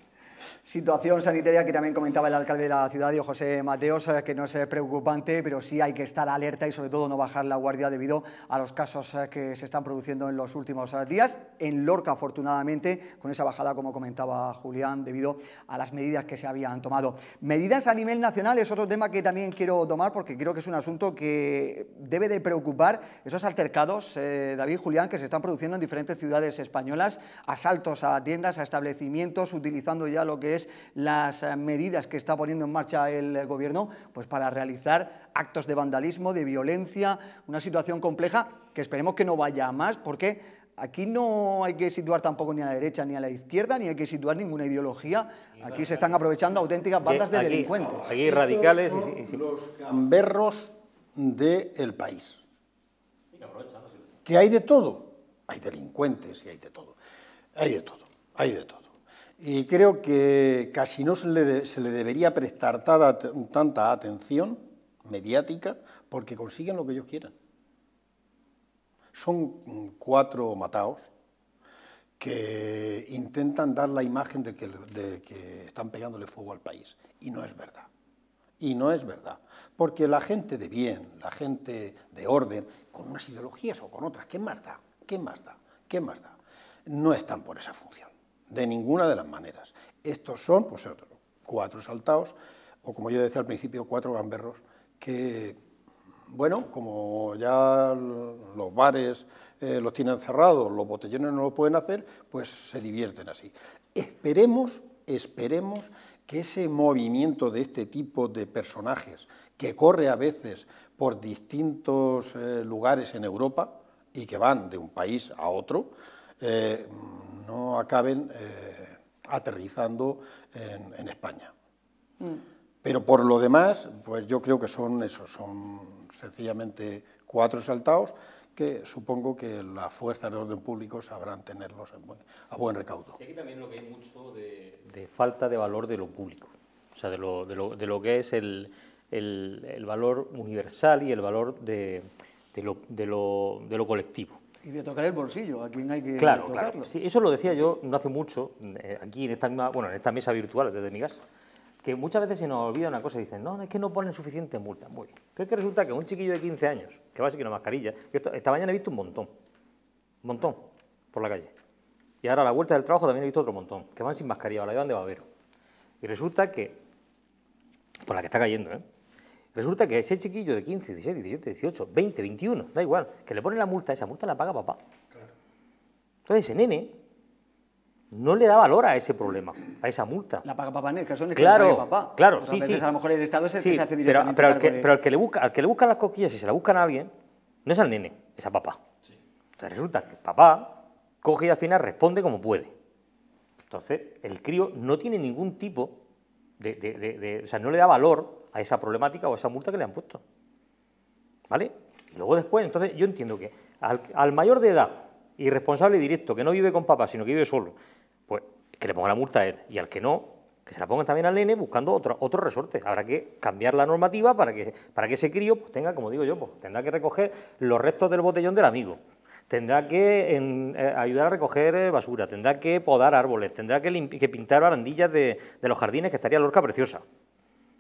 Situación sanitaria que también comentaba el alcalde de la ciudad, José Mateos, que no es preocupante, pero sí hay que estar alerta y sobre todo no bajar la guardia debido a los casos que se están produciendo en los últimos días. En Lorca, afortunadamente, con esa bajada, como comentaba Julián, debido a las medidas que se habían tomado. Medidas a nivel nacional es otro tema que también quiero tomar porque creo que es un asunto que debe de preocupar esos altercados, David, Julián, que se están produciendo en diferentes ciudades españolas, asaltos a tiendas, a establecimientos, utilizando ya lo que es las medidas que está poniendo en marcha el gobierno pues para realizar actos de vandalismo, de violencia, una situación compleja que esperemos que no vaya a más, porque aquí no hay que situar tampoco ni a la derecha ni a la izquierda, ni hay que situar ninguna ideología. Aquí se están aprovechando auténticas bandas de delincuentes. Aquí radicales y los gamberros del país. Que hay de todo. Hay delincuentes y hay de todo. Hay de todo. Y creo que casi no se le debería prestar tanta atención mediática porque consiguen lo que ellos quieran. Son 4 mataos que intentan dar la imagen de que están pegándole fuego al país. Y no es verdad. Porque la gente de bien, la gente de orden, con unas ideologías o con otras, ¿qué más da? No están por esa función. De ninguna de las maneras. Estos son, pues, 4 exaltados, o como yo decía al principio, 4 gamberros que, bueno, como ya los bares los tienen cerrados, los botellones no lo pueden hacer, pues se divierten así. Esperemos que ese movimiento de este tipo de personajes, que corre a veces por distintos lugares en Europa y que van de un país a otro, no acaben aterrizando en España. Pero por lo demás, pues yo creo que son sencillamente 4 exaltados que supongo que las fuerzas de orden público sabrán tenerlos a buen recaudo. Y aquí también lo que hay mucho de falta de valor de lo público, o sea, de lo que es el valor universal y el valor de lo colectivo. Y de tocar el bolsillo, a quien hay que tocarlo. Claro. Sí, eso lo decía yo no hace mucho, aquí en esta mesa virtual desde mi casa, que muchas veces se nos olvida una cosa y dicen, no, es que no ponen suficientes multas. Muy bien. Pero es que resulta que un chiquillo de 15 años, que va así que una mascarilla, esta mañana he visto un montón, por la calle. Y ahora a la vuelta del trabajo también he visto otro montón, que van sin mascarilla, la llevan de babero. Y resulta que, por la que está cayendo, resulta que ese chiquillo de 15, 16, 17, 18, 20, 21, da igual, que le ponen la multa, esa multa la paga papá. Claro. Entonces ese nene no le da valor a ese problema, a esa multa. La paga papá en el caso de que claro, la pague papá. Claro, pues sí, a veces sí. A lo mejor el Estado es el que se hace directamente pero al que le buscan las cosquillas, si se la buscan a alguien, no es al nene, es a papá. Sí. Entonces resulta que papá coge y al final responde como puede. Entonces el crío no tiene ningún tipo o sea, no le da valor a esa problemática o a esa multa que le han puesto. ¿Vale? Y luego después, entonces yo entiendo que al mayor de edad, irresponsable y directo, que no vive con papá, sino que vive solo, pues que le ponga la multa a él, y al que no, que se la pongan también al nene buscando otro resorte. Habrá que cambiar la normativa para que ese crío pues, tenga, como digo yo, pues, tendrá que recoger los restos del botellón del amigo, tendrá que ayudar a recoger basura, tendrá que podar árboles, tendrá que pintar barandillas de los jardines, que estaría Lorca preciosa.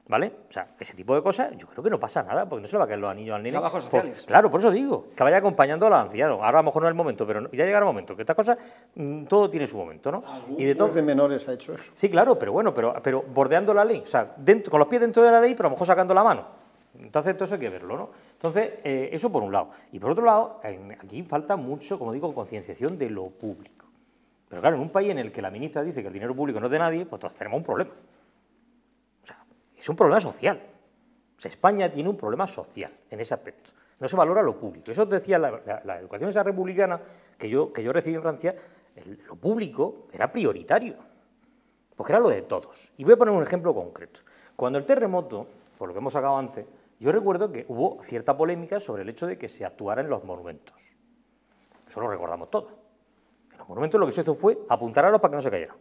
¿Vale? O sea, ese tipo de cosas, yo creo que no pasa nada, porque no se le va a caer los anillos al nene. Trabajos sociales. Claro, por eso digo, que vaya acompañando a los ancianos. Ahora a lo mejor no es el momento, pero ya llegará el momento, que estas cosas, todo tiene su momento, ¿no? Y de menores ha hecho eso. Sí, claro, pero bueno, pero bordeando la ley, o sea, con los pies dentro de la ley, pero a lo mejor sacando la mano. Entonces, todo eso hay que verlo, ¿no? Entonces, eso por un lado. Y por otro lado, aquí falta mucho, como digo, concienciación de lo público. Pero claro, en un país en el que la ministra dice que el dinero público no es de nadie, pues entonces tenemos un problema. O sea, es un problema social. O sea, España tiene un problema social en ese aspecto. No se valora lo público. Eso decía la educación esa republicana que yo recibí en Francia, lo público era prioritario, porque era lo de todos. Y voy a poner un ejemplo concreto. Cuando el terremoto, por lo que hemos sacado antes, yo recuerdo que hubo cierta polémica sobre el hecho de que se actuara en los monumentos. Eso lo recordamos todos. En los monumentos lo que se hizo fue apuntarlos para que no se cayeran.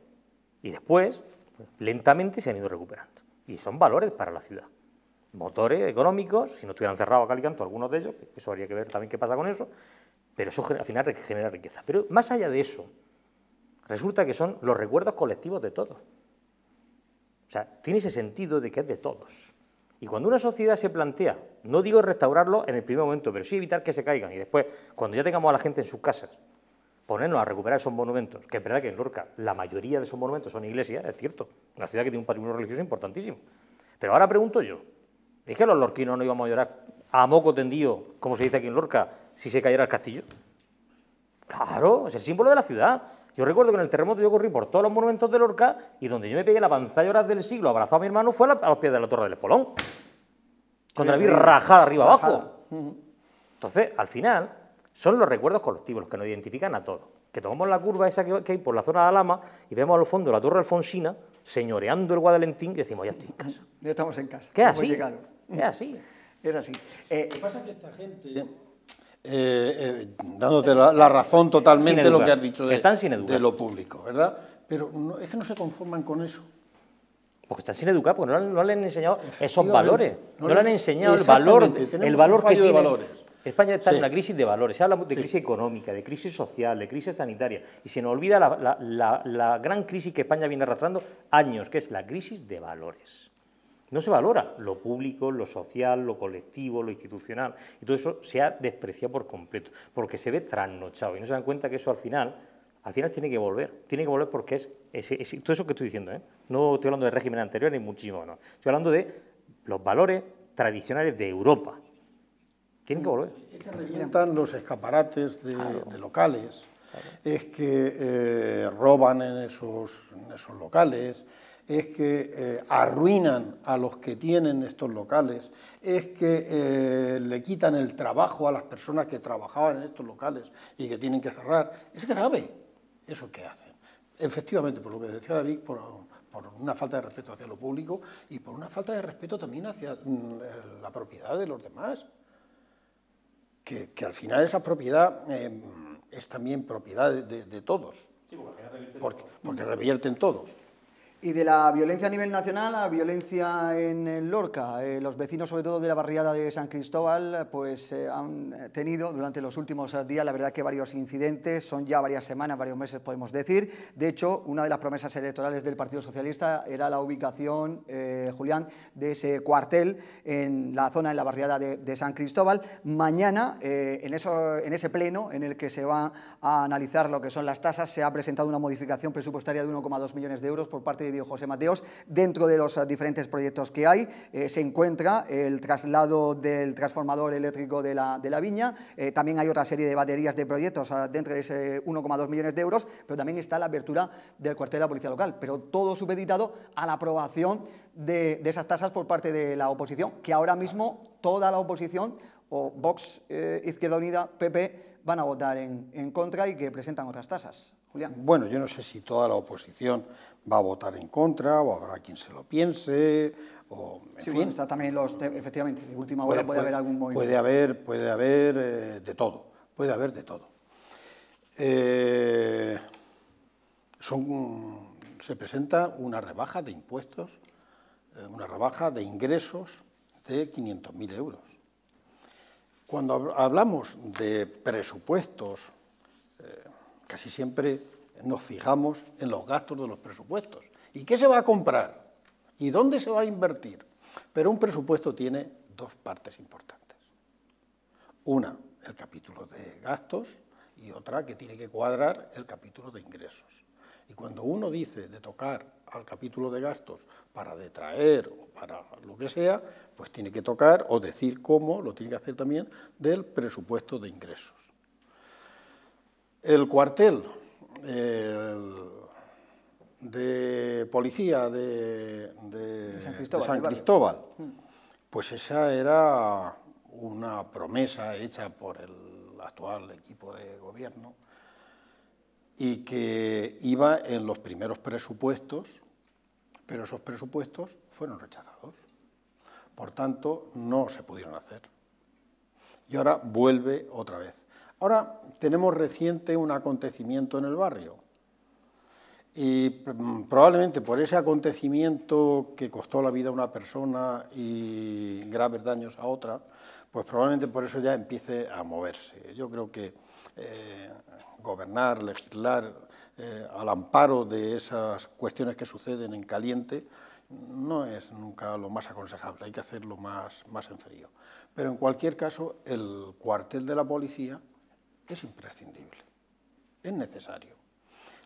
Y después, lentamente se han ido recuperando. Y son valores para la ciudad. Motores económicos, si no estuvieran cerrados a cal y canto algunos de ellos, eso habría que ver también qué pasa con eso, pero eso al final genera riqueza. Pero más allá de eso, resulta que son los recuerdos colectivos de todos. O sea, tiene ese sentido de que es de todos. Y cuando una sociedad se plantea, no digo restaurarlo en el primer momento, pero sí evitar que se caigan, y después, cuando ya tengamos a la gente en sus casas, ponernos a recuperar esos monumentos, que es verdad que en Lorca la mayoría de esos monumentos son iglesias, es cierto, una ciudad que tiene un patrimonio religioso importantísimo. Pero ahora pregunto yo, ¿es que los lorquinos no íbamos a llorar a moco tendido, como se dice aquí en Lorca, si se cayera el castillo? Claro, es el símbolo de la ciudad. Yo recuerdo que en el terremoto yo corrí por todos los monumentos de Lorca y donde yo me pegué la panza horas del siglo abrazado a mi hermano fue a los pies de la Torre del Espolón, cuando la vi rajada arriba abajo. Entonces, al final, son los recuerdos colectivos los que nos identifican a todos. Que tomamos la curva esa que hay por la zona de Alhama y vemos al fondo la Torre Alfonsina señoreando el Guadalentín y decimos, ya estoy en casa. Ya estamos en casa. ¿Qué es así? Es así. Es así. Lo que pasa es que esta gente, dándote la razón totalmente lo que has dicho de lo público, ¿verdad? Pero no, es que no se conforman con eso. Porque están sin educar, porque no le han enseñado esos valores. No le han enseñado el valor que tiene. España está en una crisis de valores, se habla de crisis económica, de crisis social, de crisis sanitaria, y se nos olvida la gran crisis que España viene arrastrando años, que es la crisis de valores. No se valora lo público, lo social, lo colectivo, lo institucional, y todo eso se ha despreciado por completo, porque se ve trasnochado, y no se dan cuenta que eso al final tiene que volver porque es todo eso que estoy diciendo, no estoy hablando de régimen anterior ni muchísimo, no, estoy hablando de los valores tradicionales de Europa. Tienen que volver. Es que revientan los escaparates de locales, claro. Es que roban en esos locales, es que arruinan a los que tienen estos locales, es que le quitan el trabajo a las personas que trabajaban en estos locales y que tienen que cerrar. Es grave eso que hacen. Efectivamente, por lo que decía David, por una falta de respeto hacia lo público y por una falta de respeto también hacia la propiedad de los demás. Que al final esa propiedad es también propiedad de todos, porque revierten todos. Y de la violencia a nivel nacional a violencia en Lorca, los vecinos sobre todo de la barriada de San Cristóbal pues han tenido durante los últimos días la verdad que varios incidentes, son ya varias semanas, varios meses podemos decir. De hecho, una de las promesas electorales del Partido Socialista era la ubicación, Julián, de ese cuartel en la zona, en la barriada de San Cristóbal. Mañana, en ese pleno en el que se va a analizar lo que son las tasas, se ha presentado una modificación presupuestaria de 1,2 millones de euros por parte de José Mateos. Dentro de los diferentes proyectos que hay se encuentra el traslado del transformador eléctrico de la Viña, también hay otra serie de baterías de proyectos dentro de ese 1,2 millones de euros, pero también está la apertura del cuartel de la Policía Local, pero todo supeditado a la aprobación de esas tasas por parte de la oposición, que ahora mismo toda la oposición, o Vox, Izquierda Unida, PP, van a votar en contra y que presentan otras tasas. Julián. Bueno, yo no sé si toda la oposición va a votar en contra o habrá quien se lo piense, o en fin. Bueno, está también efectivamente, de última hora puede haber algún movimiento. Puede haber de todo, puede haber de todo. Se presenta una rebaja de impuestos, una rebaja de ingresos de 500.000 euros. Cuando hablamos de presupuestos, casi siempre nos fijamos en los gastos de los presupuestos. ¿Y qué se va a comprar? ¿Y dónde se va a invertir? Pero un presupuesto tiene dos partes importantes. Una, el capítulo de gastos, y otra que tiene que cuadrar el capítulo de ingresos. Y cuando uno dice de tocar al capítulo de gastos para detraer o para lo que sea, pues tiene que tocar o decir cómo, lo tiene que hacer también del presupuesto de ingresos. El cuartel de policía de San Cristóbal, pues esa era una promesa hecha por el actual equipo de gobierno y que iba en los primeros presupuestos, pero esos presupuestos fueron rechazados. Por tanto, no se pudieron hacer. Y ahora vuelve otra vez. Ahora tenemos reciente un acontecimiento en el barrio y probablemente por ese acontecimiento que costó la vida a una persona y graves daños a otra, pues probablemente por eso ya empiece a moverse. Yo creo que gobernar, legislar al amparo de esas cuestiones que suceden en caliente no es nunca lo más aconsejable, hay que hacerlo más en frío. Pero en cualquier caso, el cuartel de la policía es imprescindible, es necesario.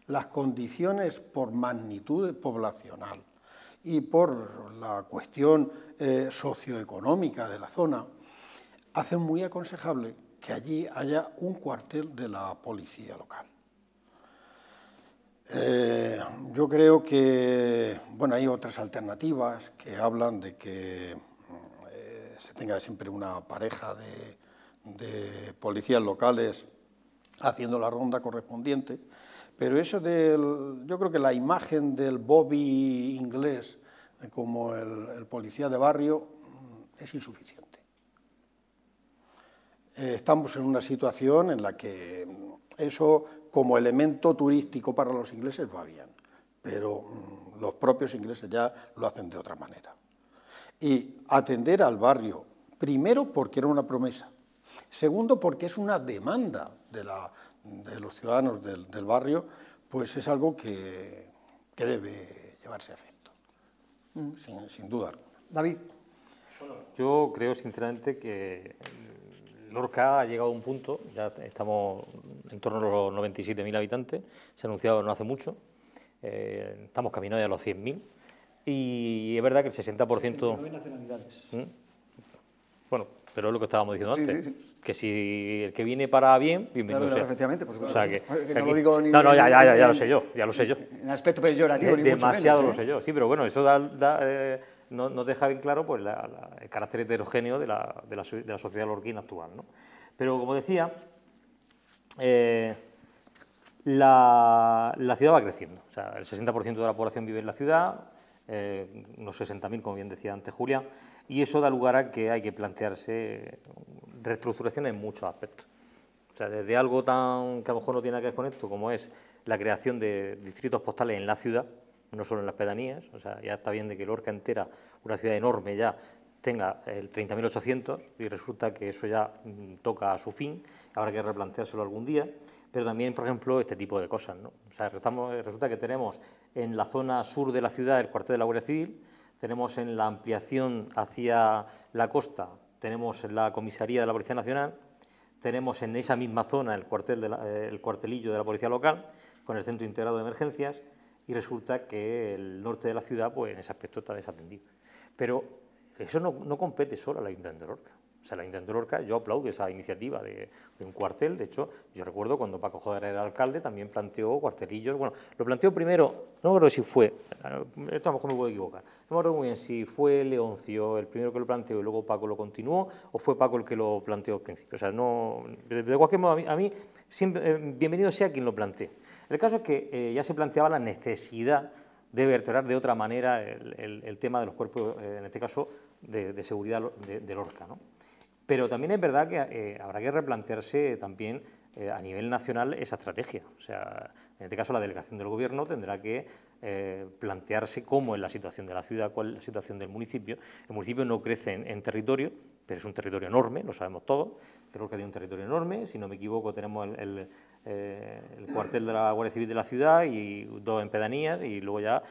Las condiciones por magnitud poblacional y por la cuestión socioeconómica de la zona hacen muy aconsejable que allí haya un cuartel de la policía local. Yo creo que, bueno, hay otras alternativas que hablan de que se tenga siempre una pareja de policías locales haciendo la ronda correspondiente, pero eso yo creo que la imagen del Bobby inglés como el policía de barrio es insuficiente. Estamos en una situación en la que eso como elemento turístico para los ingleses va bien, pero los propios ingleses ya lo hacen de otra manera. Y atender al barrio, primero porque era una promesa, segundo porque es una demanda de los ciudadanos del barrio, pues es algo que debe llevarse a efecto, sin duda alguna. David. Bueno, yo creo sinceramente que Lorca ha llegado a un punto, ya estamos en torno a los 97.000 habitantes, se ha anunciado no hace mucho, estamos caminando ya a los 100.000 y es verdad que el 60%... 69 nacionalidades. Bueno, pero es lo que estábamos diciendo antes, sí. Que si el que viene para bien, bienvenido sea. Claro, efectivamente, por supuesto. O sea, que no lo digo ni... No, ya lo sé yo. En aspecto peyorativo, ni demasiado mucho menos, lo sé yo, sí, pero bueno, eso nos deja bien claro pues, el carácter heterogéneo de la sociedad lorquina actual, ¿no? Pero como decía, la ciudad va creciendo, o sea, el 60% de la población vive en la ciudad, unos 60.000, como bien decía antes Julia, y eso da lugar a que hay que plantearse reestructuraciones en muchos aspectos. O sea, desde algo tan que a lo mejor no tiene nada que ver con esto, como es la creación de distritos postales en la ciudad, no solo en las pedanías, o sea, ya está bien de que Lorca entera, una ciudad enorme ya, tenga el 30.800 y resulta que eso ya toca a su fin, habrá que replanteárselo algún día, pero también, por ejemplo, este tipo de cosas, ¿no? O sea, resulta que tenemos en la zona sur de la ciudad el cuartel de la Guardia Civil, tenemos en la ampliación hacia la costa, tenemos en la comisaría de la Policía Nacional, tenemos en esa misma zona el cuartelillo de la Policía Local, con el Centro Integrado de Emergencias, y resulta que el norte de la ciudad, pues en ese aspecto está desatendido. Pero eso no compete solo al Ayuntamiento de Lorca. O sea, el Ayuntamiento de Lorca, yo aplaudo esa iniciativa de un cuartel. De hecho, yo recuerdo cuando Paco Joder era alcalde, también planteó cuartelillos. Bueno, lo planteó primero, no me acuerdo si fue, esto a lo mejor me puedo equivocar, no me acuerdo muy bien si fue Leoncio el primero que lo planteó y luego Paco lo continuó, o fue Paco el que lo planteó al principio. O sea, no, de cualquier modo, a mí siempre, bienvenido sea quien lo plantee. El caso es que ya se planteaba la necesidad de vertebrar de otra manera el tema de los cuerpos, en este caso, de seguridad de Lorca, ¿no? Pero también es verdad que habrá que replantearse también a nivel nacional esa estrategia. O sea, en este caso la delegación del Gobierno tendrá que plantearse cómo es la situación de la ciudad, cuál es la situación del municipio. El municipio no crece en territorio, pero es un territorio enorme, lo sabemos todos. Creo que hay un territorio enorme, si no me equivoco tenemos el cuartel de la Guardia Civil de la ciudad y 2 en pedanías y luego ya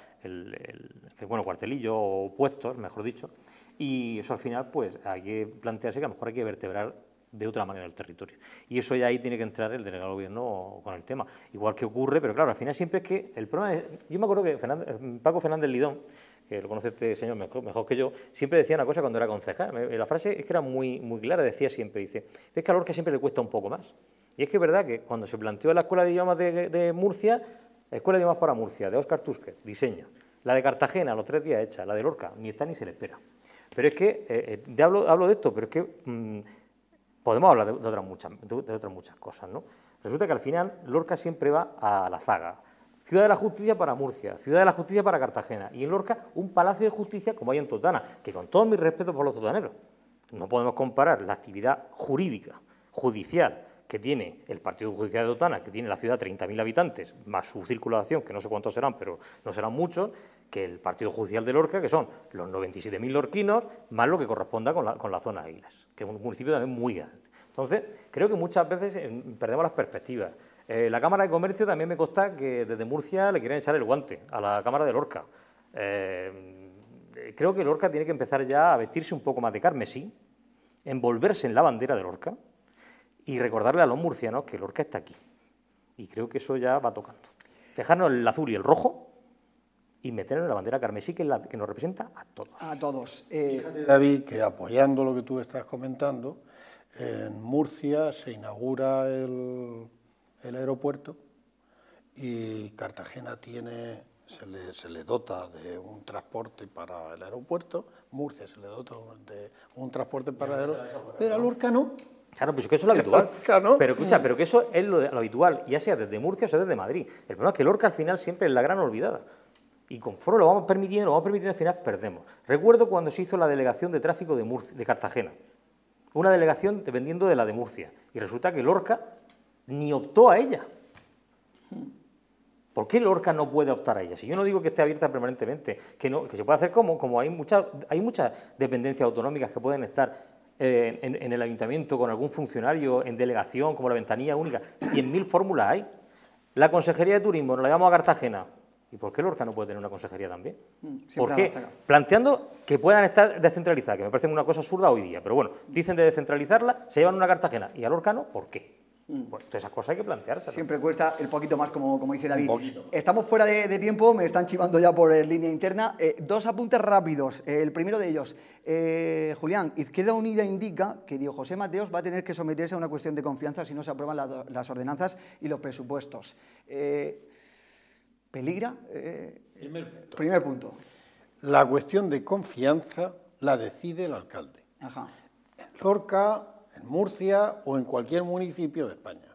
cuartelillo o puestos, mejor dicho. Y eso al final, pues hay que plantearse que a lo mejor hay que vertebrar de otra manera el territorio. Y eso ya ahí tiene que entrar el delegado del Gobierno con el tema. Igual que ocurre, pero claro, al final siempre es que el problema es... Yo me acuerdo que Paco Fernández Lidón, que lo conoce este señor mejor que yo, siempre decía una cosa cuando era concejal. La frase es que era muy clara, decía siempre, dice, es que a Lorca siempre le cuesta un poco más. Y es que es verdad que cuando se planteó la Escuela de Idiomas de Murcia, la Escuela de Idiomas para Murcia, de Óscar Tusquets, diseño. La de Cartagena, a los 3 días hecha, la de Lorca, ni está ni se le espera. Pero es que, hablo de esto, pero es que podemos hablar de otras muchas cosas, ¿no? Resulta que al final Lorca siempre va a la zaga. Ciudad de la Justicia para Murcia, Ciudad de la Justicia para Cartagena. Y en Lorca un palacio de justicia como hay en Totana, que con todo mi respeto por los totaneros, no podemos comparar la actividad jurídica, judicial, que tiene el Partido Judicial de Totana, que tiene la ciudad 30.000 habitantes, más su círculo de acción, que no sé cuántos serán, pero no serán muchos, que el Partido Judicial de Lorca, que son los 97.000 lorquinos, más lo que corresponda con la zona de Águilas, que es un municipio también muy grande. Entonces, creo que muchas veces perdemos las perspectivas. La Cámara de Comercio también me consta que desde Murcia le quieren echar el guante a la Cámara de Lorca. Creo que Lorca tiene que empezar ya a vestirse un poco más de carmesí, envolverse en la bandera de Lorca, y recordarle a los murcianos que Lorca está aquí. Y creo que eso ya va tocando. Dejarnos el azul y el rojo y meternos en la bandera carmesí, que es la que nos representa a todos. A todos. Fíjate, David, que apoyando lo que tú estás comentando, en Murcia se inaugura el aeropuerto y Cartagena se le dota de un transporte para el aeropuerto, Murcia se le dota de un transporte para el aeropuerto, pero a Lorca no. Claro, pues que eso es lo habitual. Pero escucha, pero que eso es lo habitual, ya sea desde Murcia o sea desde Madrid. El problema es que Lorca al final siempre es la gran olvidada. Y conforme lo vamos permitiendo, al final perdemos. Recuerdo cuando se hizo la delegación de tráfico de Cartagena. Una delegación dependiendo de la de Murcia. Y resulta que Lorca ni optó a ella. ¿Por qué Lorca no puede optar a ella? Si yo no digo que esté abierta permanentemente, que se puede hacer como hay muchas dependencias autonómicas que pueden estar en el ayuntamiento con algún funcionario en delegación, como la ventanilla única. 100.000 fórmulas hay. La Consejería de Turismo nos la llevamos a Cartagena. ¿Y por qué Lorca no puede tener una consejería también? ¿Por qué? Planteando que puedan estar descentralizadas, que me parece una cosa absurda hoy día, pero bueno, dicen de descentralizarla, se llevan una Cartagena y a Lorca no, ¿por qué? Pues todas esas cosas hay que plantearse. Siempre cuesta el poquito más, como dice David. Estamos fuera de tiempo, me están chivando ya por línea interna. 2 apuntes rápidos. El primero de ellos, Julián, Izquierda Unida indica que Diego José Mateos va a tener que someterse a una cuestión de confianza si no se aprueban las ordenanzas y los presupuestos. ¿Peligra? Primer punto. La cuestión de confianza la decide el alcalde. Ajá. En Lorca, en Murcia o en cualquier municipio de España.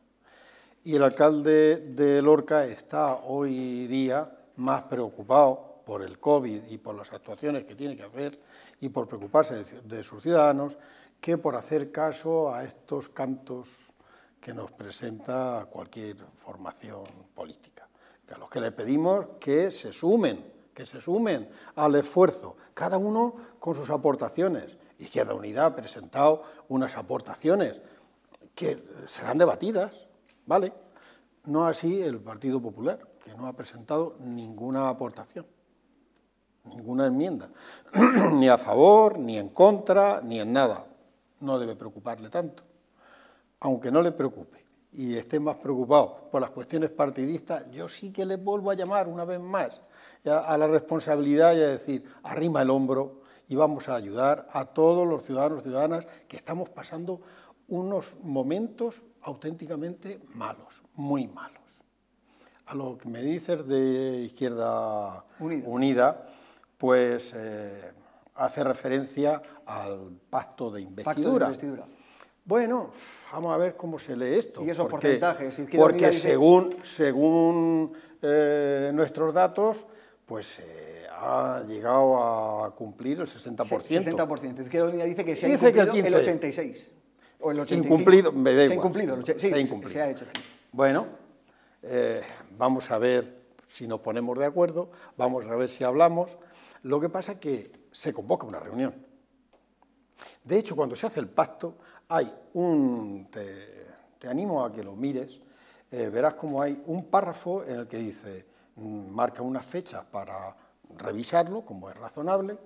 Y el alcalde de Lorca está hoy día más preocupado por el COVID y por las actuaciones que tiene que hacer y por preocuparse de sus ciudadanos que por hacer caso a estos cantos que nos presenta cualquier formación política. A los que le pedimos que se sumen que se sumen al esfuerzo, cada uno con sus aportaciones. Izquierda Unida ha presentado unas aportaciones que serán debatidas, ¿vale? No así el Partido Popular, que no ha presentado ninguna aportación, ninguna enmienda, ni a favor, ni en contra, ni en nada. No debe preocuparle tanto. Aunque no le preocupe y esté más preocupado por las cuestiones partidistas, yo sí que le vuelvo a llamar una vez más a la responsabilidad y a decir, arrima el hombro y vamos a ayudar a todos los ciudadanos y ciudadanas que estamos pasando unos momentos auténticamente malos, muy malos. A lo que me dices de Izquierda Unida, pues hace referencia al pacto de investidura. Bueno, vamos a ver cómo se lee esto. ¿Y esos porcentajes? Porque según nuestros datos, pues ha llegado a cumplir el 60%. 60%. Izquierda Unida dice que se ha incumplido el 86%. O el 85%. Incumplido, me da igual. Se ha incumplido. Sí, se ha hecho. Bueno, vamos a ver si nos ponemos de acuerdo, vamos a ver si hablamos. Lo que pasa es que se convoca una reunión. De hecho, cuando se hace el pacto, hay te animo a que lo mires, verás como hay un párrafo en el que dice, marca unas fechas para revisarlo, como es razonable,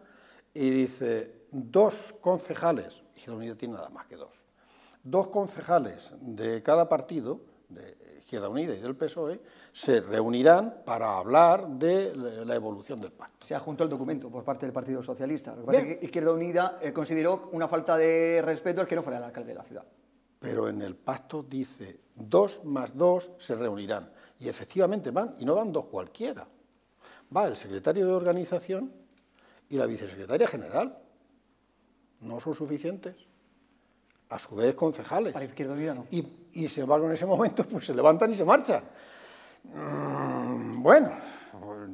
y dice, 2 concejales, Izquierda Unida tiene nada más que 2 concejales de cada partido, de Izquierda Unida y del PSOE, se reunirán para hablar de la evolución del pacto. Se adjuntó el documento por parte del Partido Socialista. Lo que pasa es que Izquierda Unida consideró una falta de respeto el que no fuera el alcalde de la ciudad. Pero en el pacto dice 2 más 2 se reunirán. Y efectivamente van, y no van 2 cualquiera. Va el secretario de organización y la vicesecretaria general. No son suficientes. A su vez concejales. Para Izquierda Unida no. Y sin embargo en ese momento pues se levantan y se marchan. Bueno,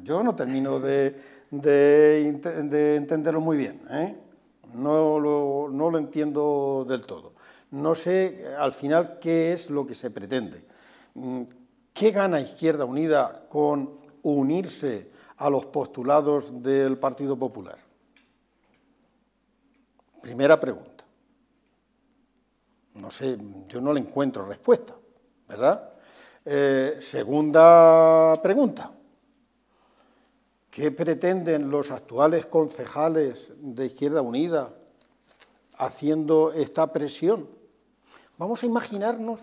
yo no termino de entenderlo muy bien, ¿eh? No lo entiendo del todo. No sé al final qué es lo que se pretende. ¿Qué gana Izquierda Unida con unirse a los postulados del Partido Popular? Primera pregunta. No sé, yo no le encuentro respuesta, ¿verdad? Segunda pregunta. ¿Qué pretenden los actuales concejales de Izquierda Unida haciendo esta presión? Vamos a imaginarnos,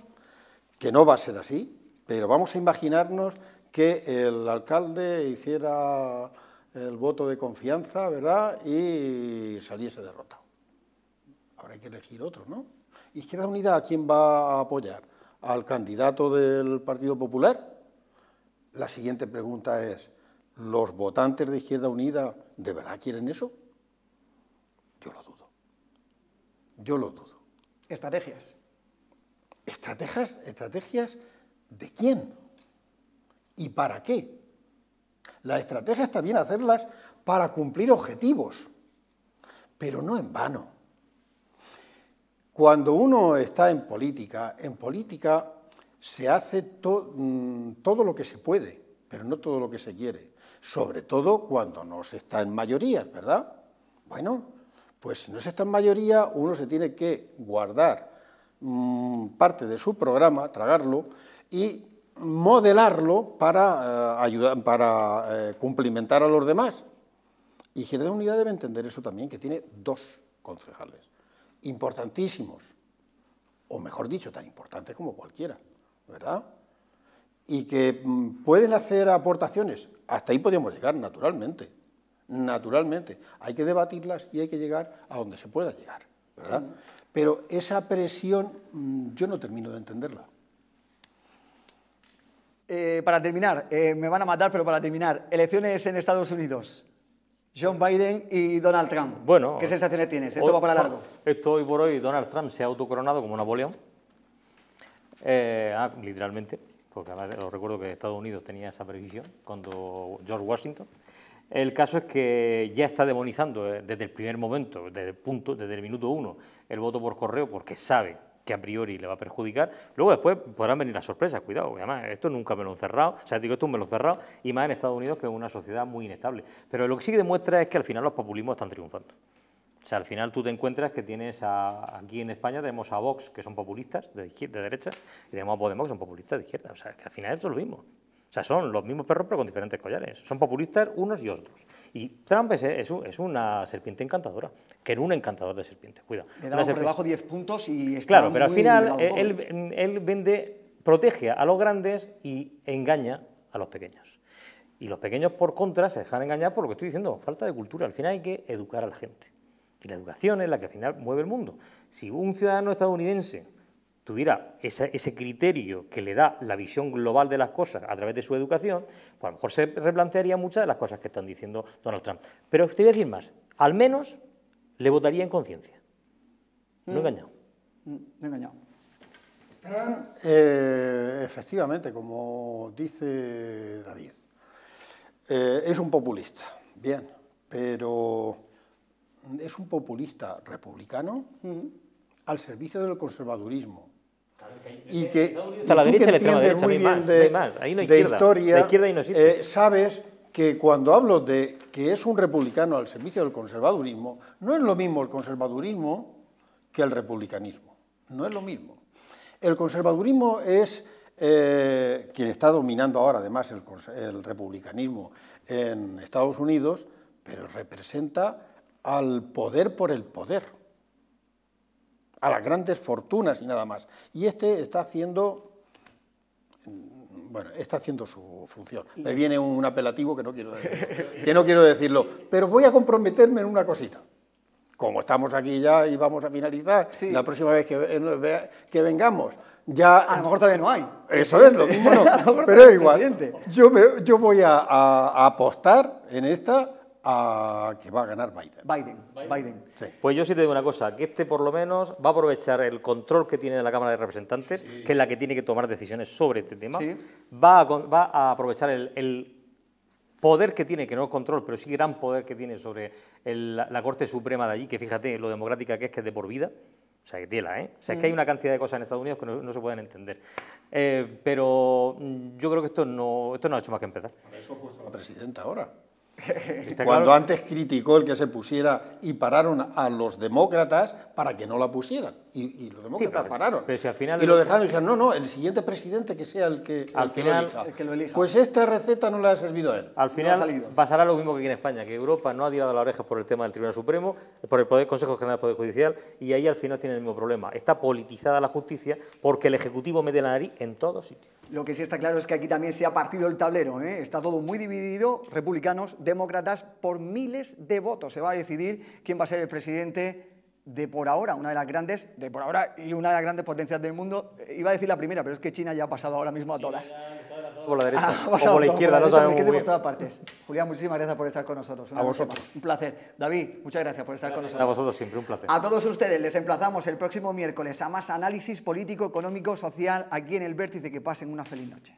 que no va a ser así, pero vamos a imaginarnos que el alcalde hiciera el voto de confianza, ¿verdad?, y saliese derrotado. Ahora hay que elegir otro, ¿no? ¿Izquierda Unida a quién va a apoyar? ¿Al candidato del Partido Popular? La siguiente pregunta es, ¿los votantes de Izquierda Unida de verdad quieren eso? Yo lo dudo. Yo lo dudo. Estrategias. ¿Estrategias de quién? ¿Y para qué? Las estrategias está bien hacerlas para cumplir objetivos, pero no en vano. Cuando uno está en política se hace todo lo que se puede, pero no todo lo que se quiere, sobre todo cuando no se está en mayorías, ¿verdad? Bueno, pues si no se está en mayoría, uno se tiene que guardar parte de su programa, tragarlo y modelarlo para cumplimentar a los demás. Y Izquierda Unida debe entender eso también, que tiene 2 concejales importantísimos, o mejor dicho, tan importantes como cualquiera, ¿verdad? Y que pueden hacer aportaciones, hasta ahí podríamos llegar, naturalmente, hay que debatirlas y hay que llegar a donde se pueda llegar, ¿verdad? Pero esa presión yo no termino de entenderla. Para terminar, me van a matar, pero para terminar, elecciones en Estados Unidos. Joe Biden y Donald Trump. Bueno, ¿qué sensaciones tienes? Esto va para largo. Esto hoy por hoy Donald Trump se ha autocoronado como Napoleón, literalmente, porque además os recuerdo que Estados Unidos tenía esa previsión cuando George Washington. El caso es que ya está demonizando desde el primer momento, desde el minuto 1, el voto por correo, porque sabe que a priori le va a perjudicar. Luego después podrán venir las sorpresas, cuidado, porque además esto nunca me lo han cerrado, o sea, digo, esto es un melón cerrado, y más en Estados Unidos, que es una sociedad muy inestable. Pero lo que sí que demuestra es que al final los populismos están triunfando. O sea, al final tú te encuentras que tienes aquí en España tenemos a Vox, que son populistas de derecha, y tenemos a Podemos, que son populistas de izquierda. O sea, que al final esto es lo mismo. O sea, son los mismos perros pero con diferentes collares. Son populistas unos y otros. Y Trump es una serpiente encantadora, que era un encantador de serpientes, cuidado. Le daba por debajo 10 puntos y está claro, pero al final él protege a los grandes y engaña a los pequeños. Y los pequeños, por contra, se dejan engañar por lo que estoy diciendo, falta de cultura. Al final hay que educar a la gente. Y la educación es la que al final mueve el mundo. Si un ciudadano estadounidense tuviera ese criterio que le da la visión global de las cosas a través de su educación, pues a lo mejor se replantearía muchas de las cosas que están diciendo Donald Trump. Pero te voy a decir más, al menos le votaría en conciencia. No engañado. No engañado. Trump, efectivamente, como dice David, es un populista, bien, pero es un populista republicano al servicio del conservadurismo. Y que la derecha y la extrema entiendes derecha, muy no hay bien más, no hay más. Ahí no hay de izquierda. historia, La izquierda ahí no existe. sabes que cuando hablo de que es un republicano al servicio del conservadurismo, no es lo mismo el conservadurismo que el republicanismo. No es lo mismo. El conservadurismo es quien está dominando ahora, además, el republicanismo en Estados Unidos, pero representa al poder por el poder, a las grandes fortunas y nada más. Y este está haciendo, su función. Me viene un apelativo que no quiero decirlo, pero voy a comprometerme en una cosita. Como estamos aquí ya y vamos a finalizar, sí. La próxima vez que vengamos, ya... A lo mejor todavía no hay. Eso es, lo mismo no, pero igual. Yo voy a apostar en esta a que va a ganar Biden. Sí. Pues yo sí te digo una cosa, que por lo menos va a aprovechar el control que tiene de la Cámara de Representantes, sí, que es la que tiene que tomar decisiones sobre este tema, sí, va a aprovechar el poder que tiene, que no es control, pero sí gran poder que tiene sobre la Corte Suprema de allí, que fíjate lo democrática que es de por vida. O sea, que tela, ¿eh? O sea, es que hay una cantidad de cosas en Estados Unidos que no se pueden entender. Pero yo creo que esto no ha hecho más que empezar. Por eso ha puesto a la presidenta ahora. Cuando claro, antes criticó el que se pusiera y pararon a los demócratas para que no la pusieran. Y los demócratas pararon. Pero si al final y lo dejaron y dijeron, no, el siguiente presidente que sea el que lo elija. Pues esta receta no le ha servido a él. Al final pasará lo mismo que aquí en España, que Europa no ha tirado las orejas por el tema del Tribunal Supremo, por el Consejo General del Poder Judicial, y ahí al final tiene el mismo problema. Está politizada la justicia porque el Ejecutivo mete la nariz en todos sitios. Lo que sí está claro es que aquí también se ha partido el tablero, ¿eh? Está todo muy dividido, republicanos, demócratas, por miles de votos. Se va a decidir quién va a ser el presidente de por ahora, una de las grandes, y una de las grandes potencias del mundo. Iba a decir la primera, pero es que China ya ha pasado ahora mismo a todas. Por la derecha, o por la izquierda, no sabemos muy bien. Por todas partes. Julián, muchísimas gracias por estar con nosotros. A vosotros. Un placer. David, muchas gracias por estar con nosotros. A vosotros siempre, un placer. A todos ustedes les emplazamos el próximo miércoles a más análisis político, económico, social, aquí en El Vértice. Que pasen una feliz noche.